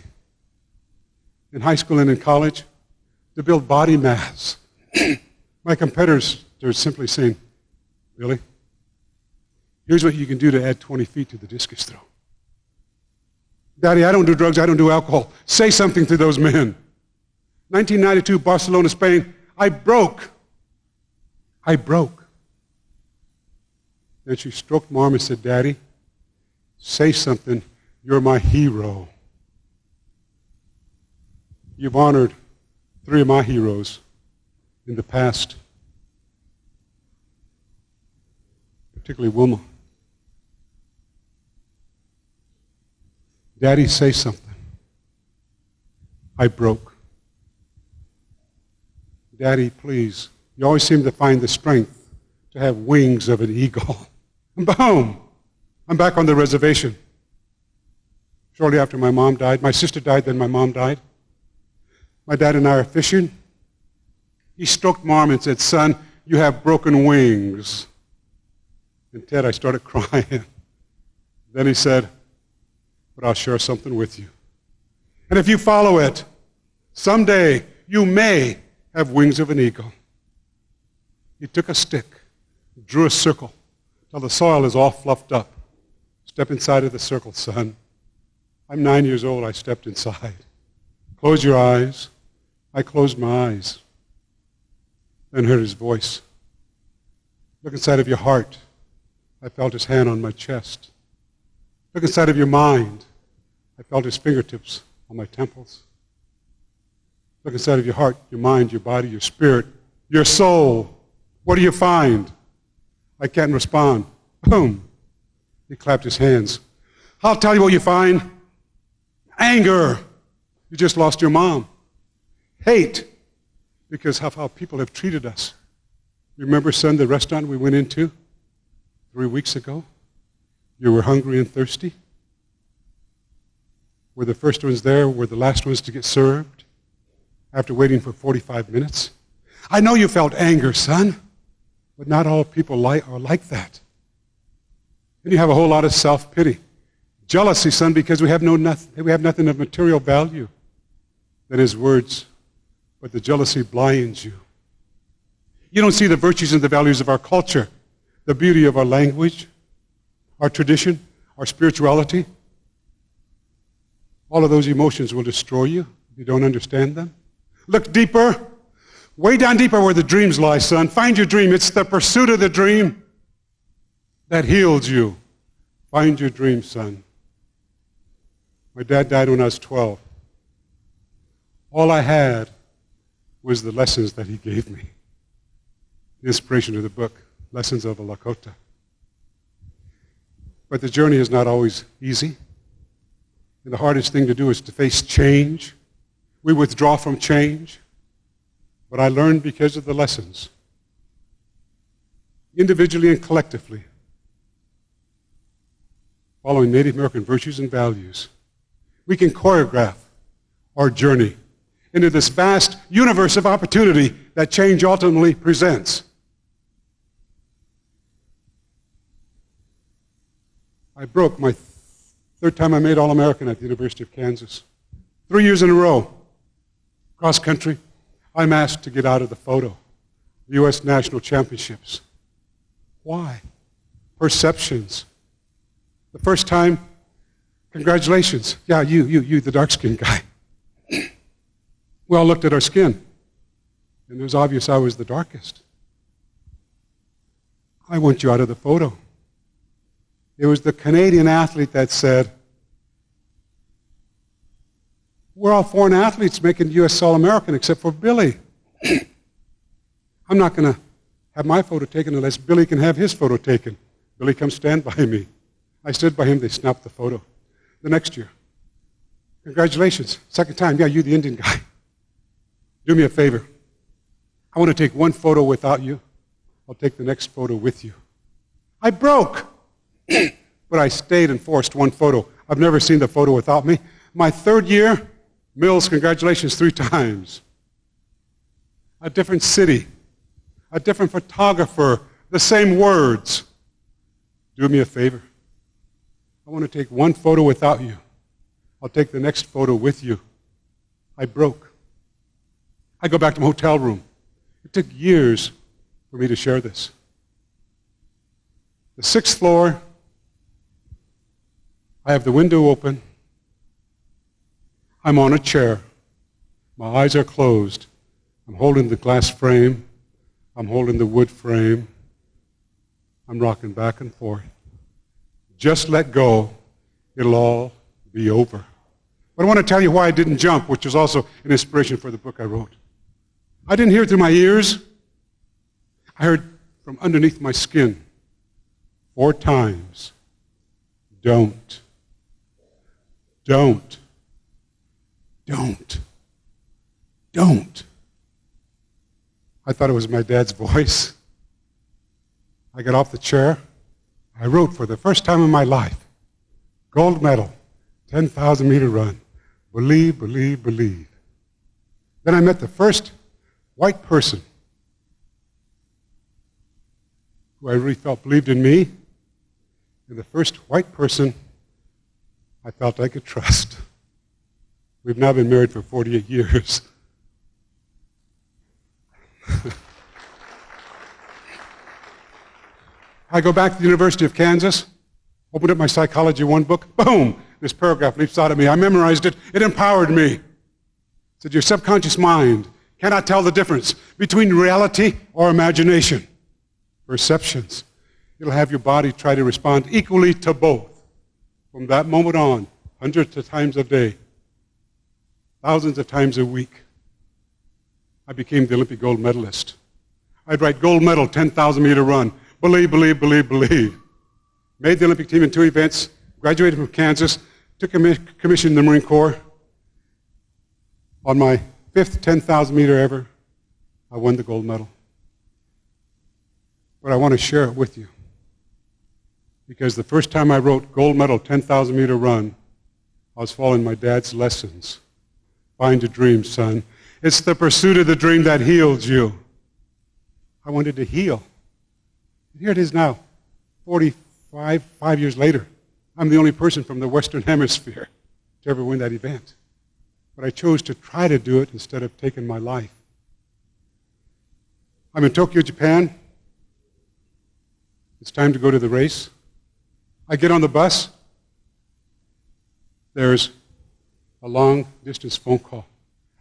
In high school and in college, to build body mass. My competitors are simply saying, Billy, here's what you can do to add 20 feet to the discus throw. Daddy, I don't do drugs, I don't do alcohol. Say something to those men. 1992, Barcelona, Spain, I broke. Then she stroked my arm and said, Daddy, say something. You're my hero. You've honored 3 of my heroes in the past, particularly Wilma. Daddy, say something. I broke. Daddy, please. You always seem to find the strength to have wings of an eagle. And boom! I'm back on the reservation. Shortly after my mom died. My sister died, then my mom died. My dad and I are fishing. He stroked my arm and said, son, you have broken wings. And Ted, I started crying. Then he said, but I'll share something with you. And if you follow it, someday you may have wings of an eagle. He took a stick, drew a circle till the soil is all fluffed up. Step inside of the circle, son. I'm 9 years old. I stepped inside. Close your eyes. I closed my eyes. Then heard his voice. Look inside of your heart. I felt his hand on my chest. Look inside of your mind. I felt his fingertips on my temples. Look inside of your heart, your mind, your body, your spirit, your soul. What do you find? I can't respond. Boom. He clapped his hands. I'll tell you what you find. Anger. You just lost your mom. Hate. Because of how people have treated us. Remember, son, the restaurant we went into 3 weeks ago? You were hungry and thirsty. Were the first ones there? Were the last ones to get served after waiting for 45 minutes? I know you felt anger, son, but not all people are like that. And you have a whole lot of self-pity. Jealousy, son, because we have nothing of material value than his words, but the jealousy blinds you. You don't see the virtues and the values of our culture, the beauty of our language, our tradition, our spirituality. All of those emotions will destroy you if you don't understand them. Look deeper, way down deeper where the dreams lie, son. Find your dream. It's the pursuit of the dream that heals you. Find your dream, son. My dad died when I was 12. All I had was the lessons that he gave me. The inspiration of the book, Lessons of a Lakota. But the journey is not always easy. And the hardest thing to do is to face change. We withdraw from change. But I learned because of the lessons, individually and collectively, following Native American virtues and values, we can choreograph our journey into this vast universe of opportunity that change ultimately presents. I broke my third time I made All-American at the University of Kansas. 3 years in a row, cross country, I'm asked to get out of the photo. The U.S. National Championships. Why? Perceptions. The first time, congratulations. Yeah, you, the dark-skinned guy. We all looked at our skin, and it was obvious I was the darkest. I want you out of the photo. It was the Canadian athlete that said, we're all foreign athletes making U.S. All-American except for Billy. I'm not going to have my photo taken unless Billy can have his photo taken. Billy, come stand by me. I stood by him. They snapped the photo. The next year, congratulations. Second time, yeah, you, the Indian guy. Do me a favor. I want to take one photo without you. I'll take the next photo with you. I broke. But I stayed and forced one photo. I've never seen the photo without me. My third year, Mills, congratulations 3 times. A different city, a different photographer, the same words. Do me a favor. I want to take one photo without you. I'll take the next photo with you. I broke. I go back to my hotel room. It took years for me to share this. The 6th floor, I have the window open. I'm on a chair. My eyes are closed. I'm holding the glass frame. I'm holding the wood frame. I'm rocking back and forth. Just let go. It'll all be over. But I want to tell you why I didn't jump, which is also an inspiration for the book I wrote. I didn't hear it through my ears. I heard from underneath my skin 4 times. Don't. Don't. Don't. Don't. I thought it was my dad's voice. I got off the chair. I wrote for the first time in my life, gold medal, 10,000-meter run. Believe, believe, believe. Then I met the first white person who I really felt believed in me, and the first white person I felt I could trust. We've now been married for 48 years. I go back to the University of Kansas, opened up my Psychology 1 book, boom, this paragraph leaps out at me. I memorized it. It empowered me. It said, your subconscious mind cannot tell the difference between reality or imagination. Perceptions. It'll have your body try to respond equally to both. From that moment on, hundreds of times a day, thousands of times a week, I became the Olympic gold medalist. I'd write gold medal, 10,000-meter run. Believe, believe, believe, believe. Made the Olympic team in 2 events, graduated from Kansas, took a commission in the Marine Corps. On my 5th 10,000-meter ever, I won the gold medal. But I want to share it with you. Because the first time I wrote gold medal 10,000-meter run, I was following my dad's lessons. Find a dream, son. It's the pursuit of the dream that heals you. I wanted to heal. Here it is now, 5 years later. I'm the only person from the Western Hemisphere to ever win that event. But I chose to try to do it instead of taking my life. I'm in Tokyo, Japan. It's time to go to the race. I get on the bus. There's a long-distance phone call.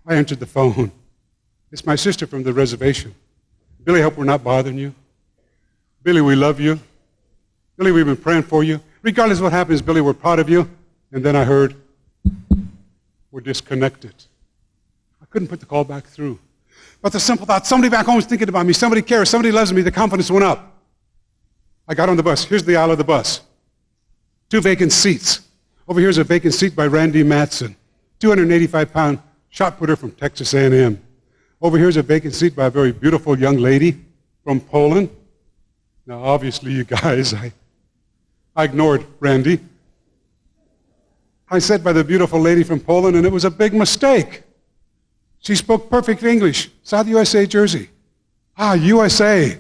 I answered the phone. It's my sister from the reservation. Billy, I hope we're not bothering you. Billy, we love you. Billy, we've been praying for you. Regardless of what happens, Billy, we're proud of you. And then I heard, we're disconnected. I couldn't put the call back through. But the simple thought, somebody back home is thinking about me. Somebody cares. Somebody loves me. The confidence went up. I got on the bus. Here's the aisle of the bus. 2 vacant seats. Over here's a vacant seat by Randy Matson, 285-pound shot putter from Texas A&M. Over here's a vacant seat by a very beautiful young lady from Poland. Now, obviously, you guys, I ignored Randy. I sat by the beautiful lady from Poland, and it was a big mistake. She spoke perfect English. South USA jersey. Ah, USA.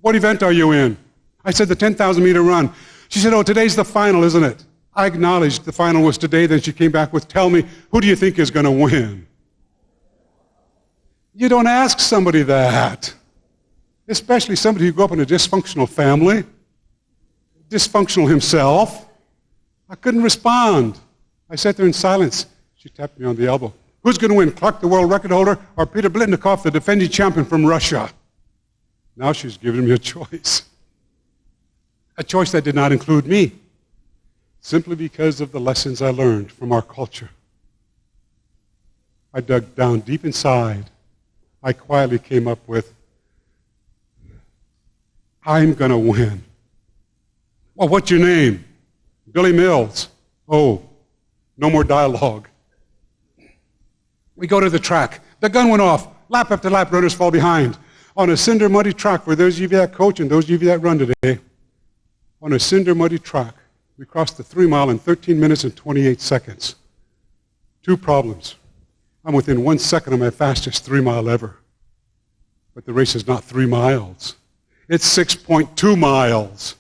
What event are you in? I said the 10,000-meter run. She said, oh, today's the final, isn't it? I acknowledged the final was today. Then she came back with, tell me, who do you think is going to win? You don't ask somebody that. Especially somebody who grew up in a dysfunctional family. Dysfunctional himself. I couldn't respond. I sat there in silence. She tapped me on the elbow. Who's going to win, Clark, the world record holder, or Peter Blitnikoff, the defending champion from Russia? Now she's giving me a choice. A choice that did not include me, simply because of the lessons I learned from our culture. I dug down deep inside. I quietly came up with, I'm going to win. Well, what's your name? Billy Mills. Oh, no more dialogue. We go to the track. The gun went off. Lap after lap, runners fall behind. On a cinder muddy track, for those of you that coach and those of you that run today, on a cinder muddy track, we crossed the 3 mile in 13 minutes and 28 seconds. 2 problems. I'm within 1 second of my fastest 3 mile ever. But the race is not 3 miles. It's 6.2 miles.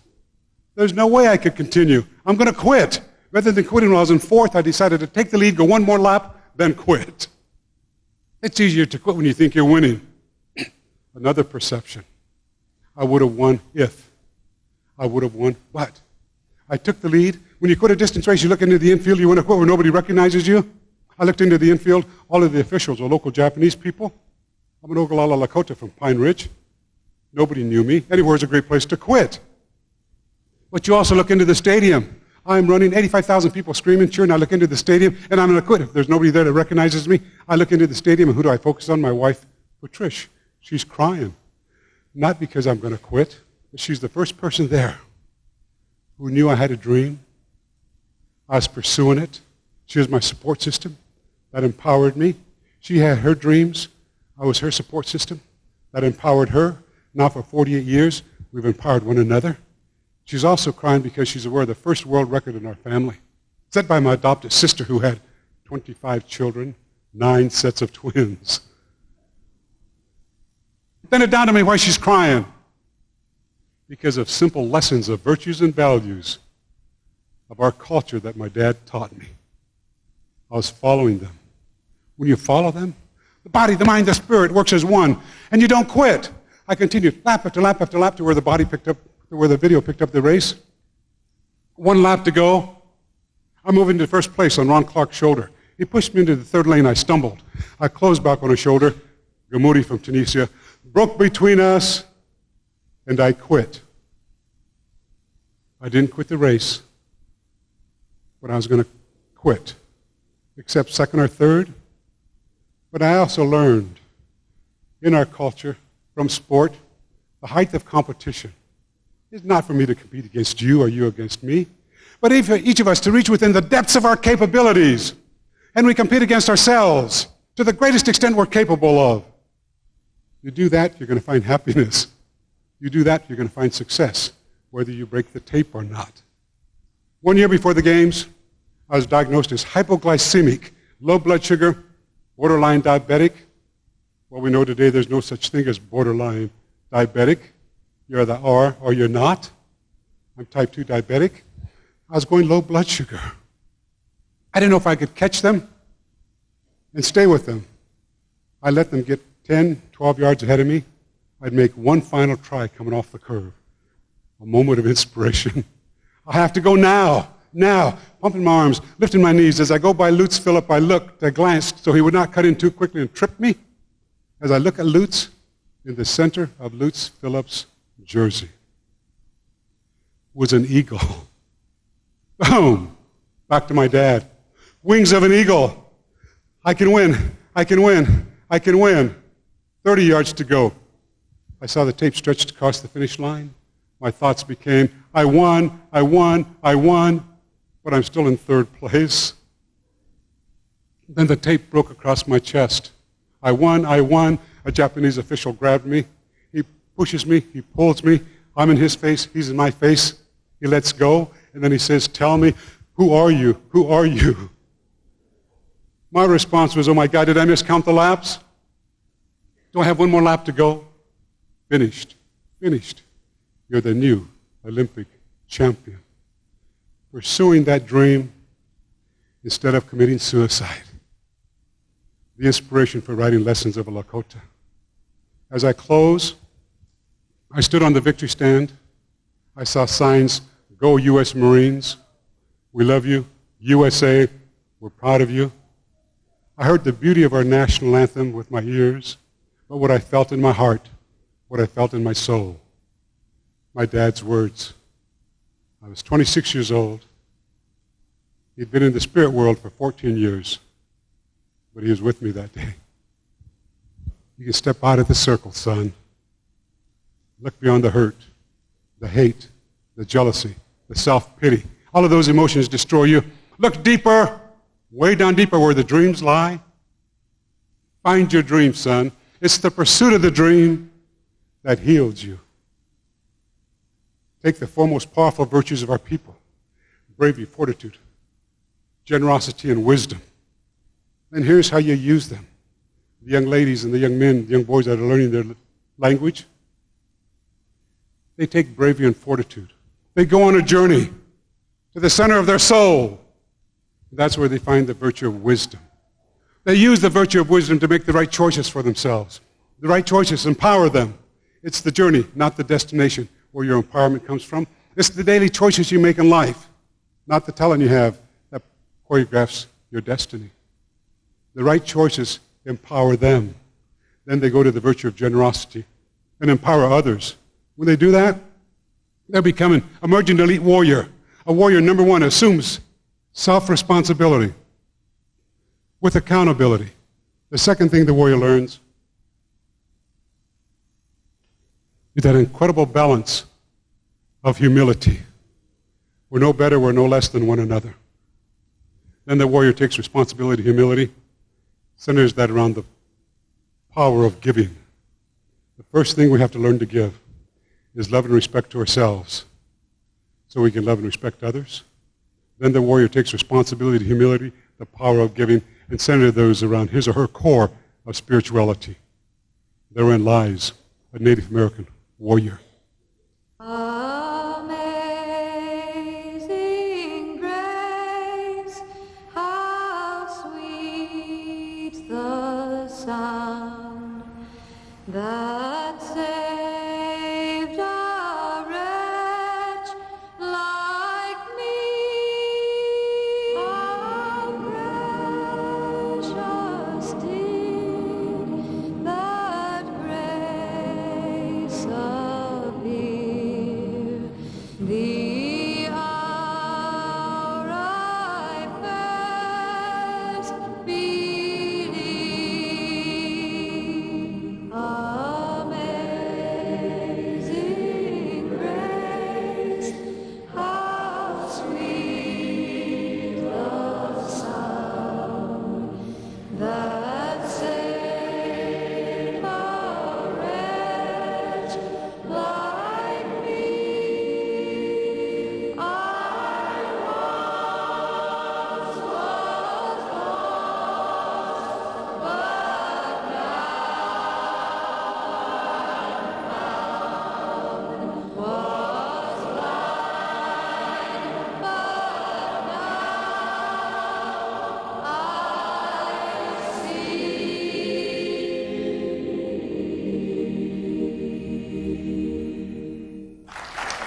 There's no way I could continue. I'm going to quit. Rather than quitting when I was in 4th, I decided to take the lead, go 1 more lap, then quit. It's easier to quit when you think you're winning. Another perception. I would have won if. I would have won what? I took the lead. When you quit a distance race, you look into the infield, you want to quit where nobody recognizes you. I looked into the infield. All of the officials are local Japanese people. I'm an Ogallala Lakota from Pine Ridge. Nobody knew me. Anywhere is a great place to quit. But you also look into the stadium. I'm running 85,000 people screaming, cheering. I look into the stadium, and I'm going to quit. If there's nobody there that recognizes me, I look into the stadium, and who do I focus on? My wife, Patricia. She's crying. Not because I'm going to quit, but she's the first person there who knew I had a dream. I was pursuing it. She was my support system. That empowered me. She had her dreams. I was her support system. That empowered her. Now for 48 years, we've empowered one another. She's also crying because she's aware of the first world record in our family, set by my adopted sister who had 25 children, 9 sets of twins. Then it dawned on me why she's crying. Because of simple lessons of virtues and values of our culture that my dad taught me. I was following them. When you follow them, the body, the mind, the spirit works as one, and you don't quit. I continued lap after lap after lap to where the body picked up, to where the video picked up the race. 1 lap to go. I'm moving to first place on Ron Clark's shoulder. He pushed me into the 3rd lane. I stumbled. I closed back on his shoulder. Gamoudi from Tunisia broke between us, and I quit. I didn't quit the race, but I was going to quit, except 2nd or 3rd. But I also learned in our culture, from sport, the height of competition is not for me to compete against you or you against me, but each of us to reach within the depths of our capabilities. And we compete against ourselves to the greatest extent we're capable of. You do that, you're going to find happiness. You do that, you're going to find success, whether you break the tape or not. 1 year before the games, I was diagnosed as hypoglycemic, low blood sugar, borderline diabetic. Well, we know today there's no such thing as borderline diabetic. You're the R or you're not. I'm type 2 diabetic. I was going low blood sugar. I didn't know if I could catch them and stay with them. I let them get 10, 12 yards ahead of me. I'd make one final try coming off the curve. A moment of inspiration. I have to go now, pumping my arms, lifting my knees. As I go by Lutz Phillip, I glanced so he would not cut in too quickly and trip me. As I look at Lutz, in the center of Lutz Phillip's jersey was an eagle. Boom! Back to my dad. Wings of an eagle. I can win. I can win. I can win. 30 yards to go. I saw the tape stretched across the finish line. My thoughts became, I won, I won, I won, but I'm still in third place. Then the tape broke across my chest. I won, I won. A Japanese official grabbed me. He pushes me, he pulls me. I'm in his face, he's in my face. He lets go, and then he says, tell me, who are you? Who are you? My response was, oh my God, did I miscount the laps? Do I have one more lap to go? Finished. Finished. You're the new Olympic champion. Pursuing that dream instead of committing suicide. The inspiration for writing Lessons of a Lakota. As I close, I stood on the victory stand. I saw signs, Go U.S. Marines. We love you. USA, we're proud of you. I heard the beauty of our national anthem with my ears, but what I felt in my heart, what I felt in my soul, my dad's words. I was 26 years old. He'd been in the spirit world for 14 years, but he was with me that day. You can step out of the circle, son. Look beyond the hurt, the hate, the jealousy, the self-pity. All of those emotions destroy you. Look deeper, way down deeper where the dreams lie. Find your dream, son. It's the pursuit of the dream that heals you. Take the four most powerful virtues of our people: bravery, fortitude, generosity, and wisdom. And here's how you use them. The young ladies and the young men, the young boys that are learning their language, they take bravery and fortitude. They go on a journey to the center of their soul. That's where they find the virtue of wisdom. They use the virtue of wisdom to make the right choices for themselves. The right choices empower them. It's the journey, not the destination, where your empowerment comes from. It's the daily choices you make in life, not the talent you have that choreographs your destiny. The right choices empower them. Then they go to the virtue of generosity and empower others. When they do that, they're becoming an emergent elite warrior. A warrior, number one, assumes self-responsibility with accountability. The second thing the warrior learns is that incredible balance of humility. We're no better, we're no less than one another. Then the warrior takes responsibility, humility, centers that around the power of giving. The first thing we have to learn to give is love and respect to ourselves so we can love and respect others. Then the warrior takes responsibility, humility, the power of giving, and center those around his or her core of spirituality. Therein lies a Native American warrior. Amazing grace, how sweet the sound that saved a wretch like me. How precious did that grace appear, the hour I first believed. Amazing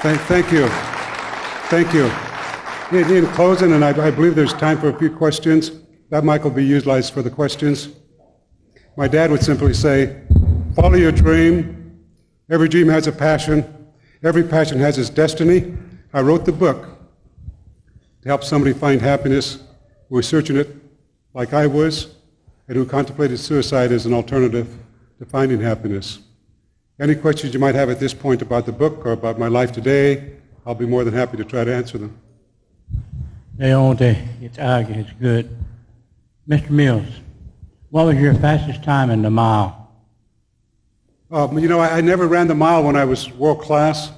Thank you. Thank you. In closing, and I believe there's time for a few questions, that mic will be utilized for the questions. My dad would simply say, follow your dream. Every dream has a passion. Every passion has its destiny. I wrote the book to help somebody find happiness who was searching it like I was and who contemplated suicide as an alternative to finding happiness. Any questions you might have at this point about the book or about my life today, I'll be more than happy to try to answer them. It's good. Mr. Mills, what was your fastest time in the mile? I never ran the mile when I was world class.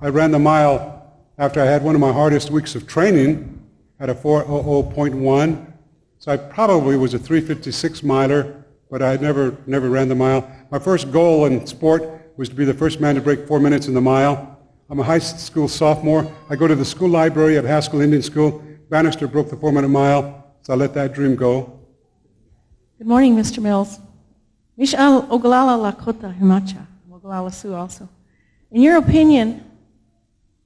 I ran the mile after I had one of my hardest weeks of training at a 4:00.1. So I probably was a 3:56 miler, but I never ran the mile. My first goal in sport was to be the first man to break 4 minutes in the mile. I'm a high school sophomore. I go to the school library at Haskell Indian School. Bannister broke the 4-minute mile, so I let that dream go. Good morning, Mr. Mills. Mishal Oglala Lakota Himacha, Oglala Sioux also. In your opinion,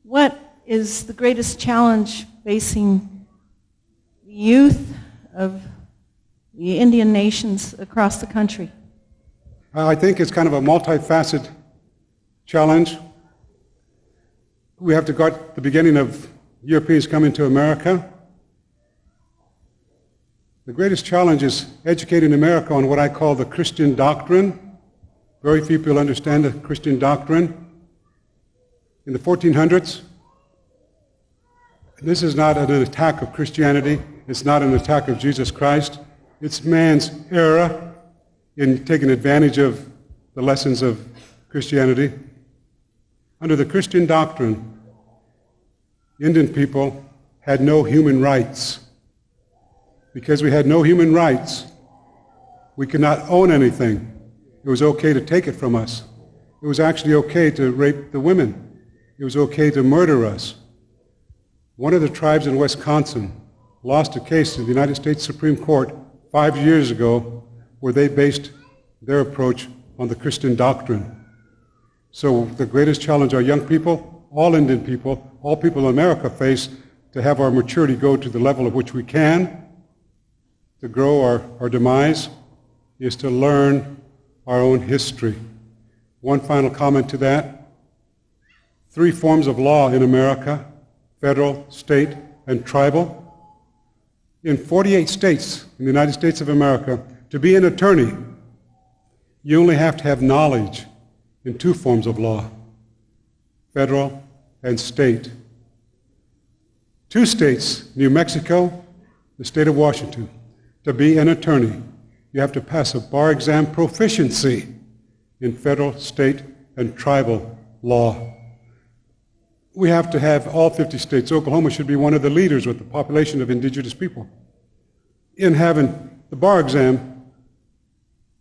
what is the greatest challenge facing the youth of the Indian nations across the country? I think it's kind of a multifaceted challenge. We have to go at the beginning of Europeans coming to America. The greatest challenge is educating America on what I call the Christian doctrine. Very few people understand the Christian doctrine. In the 1400s, this is not an attack of Christianity. It's not an attack of Jesus Christ. It's man's error in taking advantage of the lessons of Christianity. Under the Christian doctrine, Indian people had no human rights. Because we had no human rights, we could not own anything. It was okay to take it from us. It was actually okay to rape the women. It was okay to murder us. One of the tribes in Wisconsin lost a case in the United States Supreme Court 5 years ago where they based their approach on the Christian doctrine. So the greatest challenge our young people, all Indian people, all people in America face to have our maturity go to the level of which we can, to grow our demise, is to learn our own history. One final comment to that. 3 forms of law in America, federal, state, and tribal. In 48 states in the United States of America, to be an attorney, you only have to have knowledge in 2 forms of law, federal and state. 2 states, New Mexico, the state of Washington. To be an attorney, you have to pass a bar exam proficiency in federal, state, and tribal law. We have to have all 50 states. Oklahoma should be one of the leaders with the population of indigenous people in having the bar exam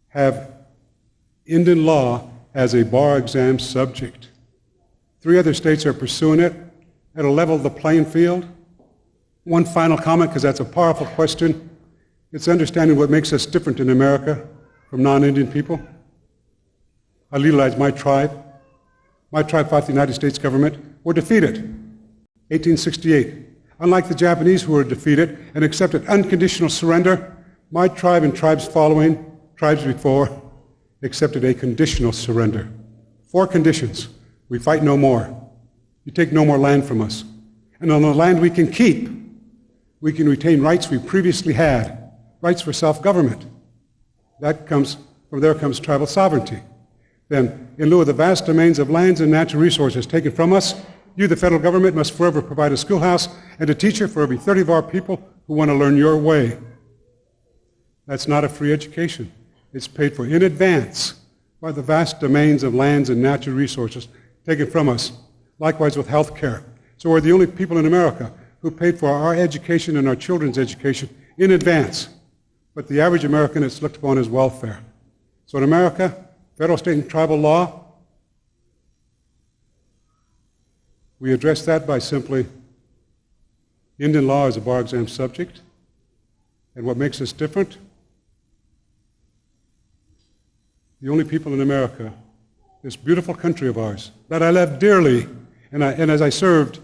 have Indian law as a bar exam subject. 3 other states are pursuing it. It'll level the playing field. One final comment, because that's a powerful question. It's understanding what makes us different in America from non-Indian people. I'll utilize my tribe. My tribe fought the United States government, were defeated. 1868. Unlike the Japanese who were defeated and accepted unconditional surrender, my tribe and tribes following, tribes before, accepted a conditional surrender. 4 conditions. We fight no more. You take no more land from us. And on the land we can keep, we can retain rights we previously had. Rights for self-government. From there comes tribal sovereignty. Then, in lieu of the vast domains of lands and natural resources taken from us, you, the federal government, must forever provide a schoolhouse and a teacher for every 30 of our people who want to learn your way. That's not a free education. It's paid for in advance by the vast domains of lands and natural resources taken from us. Likewise with health care. So we're the only people in America who paid for our education and our children's education in advance. But the average American is looked upon as welfare. So in America, federal, state, and tribal law, we address that by simply, Indian law is a bar exam subject. And what makes us different? The only people in America, this beautiful country of ours, that I love dearly, And as I served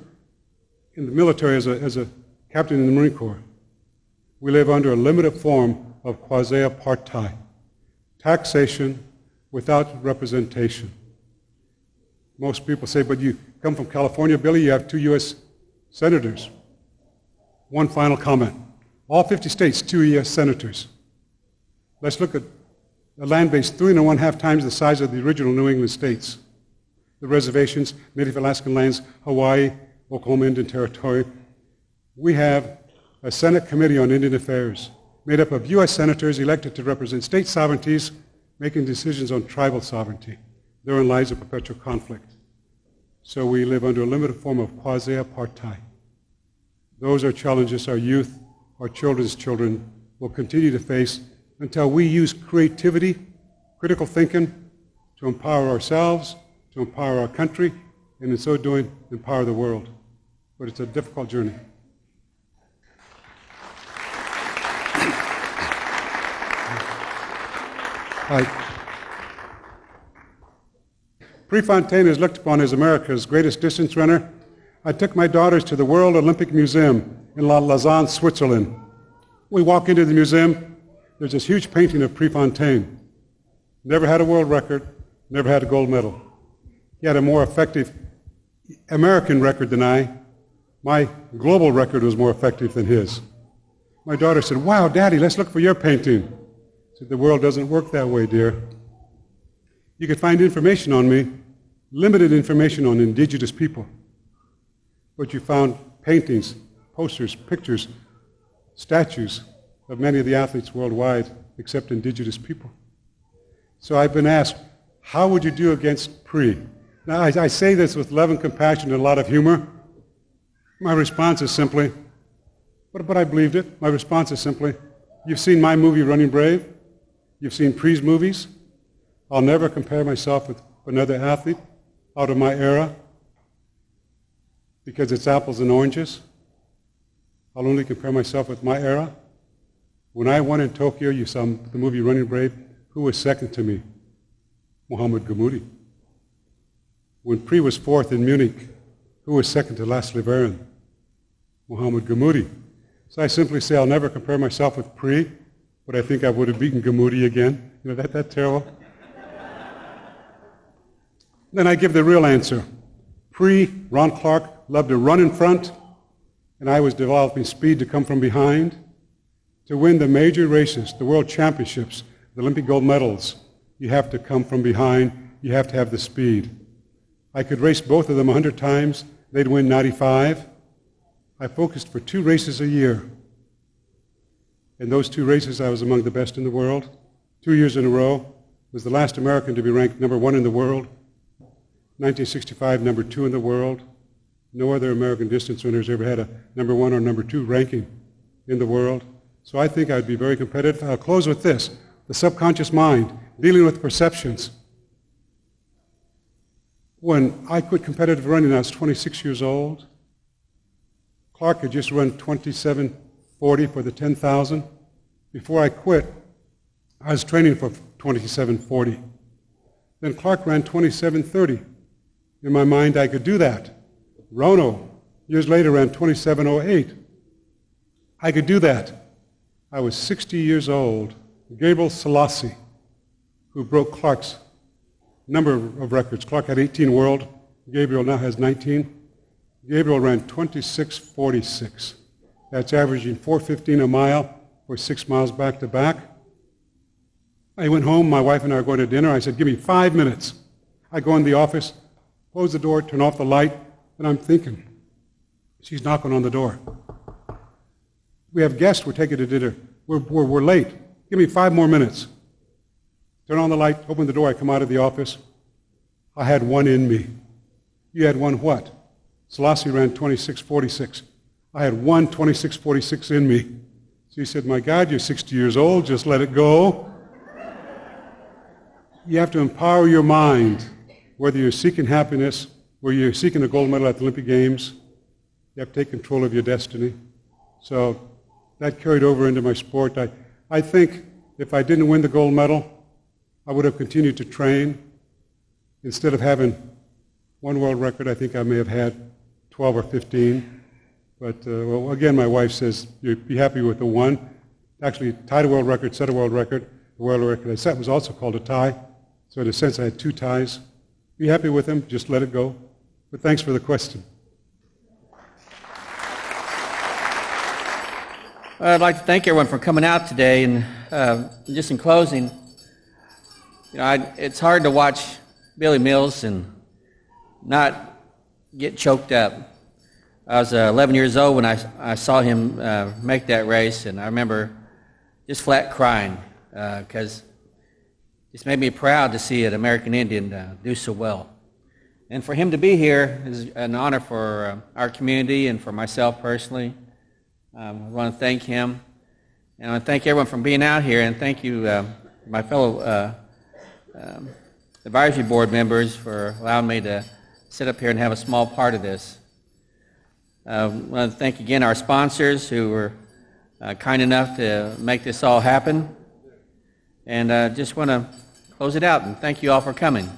in the military as a captain in the Marine Corps, we live under a limited form of quasi-apartheid, taxation without representation. Most people say, but you come from California, Billy, you have 2 U.S. senators. One final comment. All 50 states, 2 U.S. senators. Let's look at a land base 3.5 times the size of the original New England states. The reservations, Native Alaskan lands, Hawaii, Oklahoma Indian Territory. We have a Senate Committee on Indian Affairs made up of U.S. senators elected to represent state sovereignties, making decisions on tribal sovereignty. Therein lies a perpetual conflict. So we live under a limited form of quasi-apartheid. Those are challenges our youth, our children's children will continue to face until we use creativity, critical thinking to empower ourselves, to empower our country, and in so doing, empower the world. But it's a difficult journey. Prefontaine is looked upon as America's greatest distance runner. I took my daughters to the World Olympic Museum in Lausanne, Switzerland. We walk into the museum, there's this huge painting of Prefontaine. Never had a world record, never had a gold medal. He had a more effective American record than I. My global record was more effective than his. My daughter said, "Wow, Daddy, let's look for your painting." I said, "The world doesn't work that way, dear. You could find information on me, limited information on indigenous people. But you found paintings, posters, pictures, statues of many of the athletes worldwide, except indigenous people." So I've been asked, how would you do against Pre? Now, I say this with love and compassion and a lot of humor. My response is simply, but I believed it. My response is simply, you've seen my movie, Running Brave. You've seen Pre's movies. I'll never compare myself with another athlete out of my era because it's apples and oranges. I'll only compare myself with my era. When I won in Tokyo, you saw the movie Running Brave. Who was second to me? Muhammad Gammoudi. When Pre was fourth in Munich, who was second to Laszlo Varan? Muhammad Gammoudi. So I simply say I'll never compare myself with Pre, but I think I would have beaten Gammoudi again. You know, that's terrible. Then I give the real answer. Pre, Ron Clark, loved to run in front, and I was developing speed to come from behind. To win the major races, the world championships, the Olympic gold medals, you have to come from behind. You have to have the speed. I could race both of them 100 times. They'd win 95. I focused for 2 races a year. In those 2 races, I was among the best in the world. 2 years in a row. Was the last American to be ranked number 1 in the world. 1965, number 2 in the world. No other American distance runners ever had a number 1 or number 2 ranking in the world. So I think I'd be very competitive. I'll close with this. The subconscious mind, dealing with perceptions. When I quit competitive running, I was 26 years old. Clark had just run 27:40 for the 10,000. Before I quit, I was training for 27:40. Then Clark ran 27:30. In my mind, I could do that. Rono, years later, ran 27:08. I could do that. I was 60 years old. Gabriel Selassie, who broke Clark's number of records. Clark had 18 world. Gabriel now has 19. Gabriel ran 26:46. That's averaging 4:15 a mile for 6 miles back to back. I went home. My wife and I were going to dinner. I said, "Give me 5 minutes." I go in the office, close the door, turn off the light, and I'm thinking, she's knocking on the door. We have guests. We're taking to dinner. We're late. Give me 5 more minutes. Turn on the light, open the door, I come out of the office. I had one in me. You had one what? Selassie ran 26:46. I had one 26:46 in me. So he said, "My God, you're 60 years old, just let it go." You have to empower your mind, whether you're seeking happiness, whether you're seeking a gold medal at the Olympic Games. You have to take control of your destiny. So that carried over into my sport. I think if I didn't win the gold medal, I would have continued to train instead of having one world record. I think I may have had 12 or 15. But, well, again, my wife says, you'd be happy with the one. Actually, tied a world record, set a world record. The world record I set was also called a tie. So in a sense, I had 2 ties. Be happy with them, just let it go. But thanks for the question. I'd like to thank everyone for coming out today. And just in closing, it's hard to watch Billy Mills and not get choked up. I was 11 years old when I saw him make that race, and I remember just flat crying because it made me proud to see an American Indian do so well. And for him to be here is an honor for our community and for myself personally. I want to thank him, and I want to thank everyone for being out here, and thank you, my fellow advisory board members, for allowing me to sit up here and have a small part of this. I want to thank again our sponsors who were kind enough to make this all happen. And just want to close it out and thank you all for coming.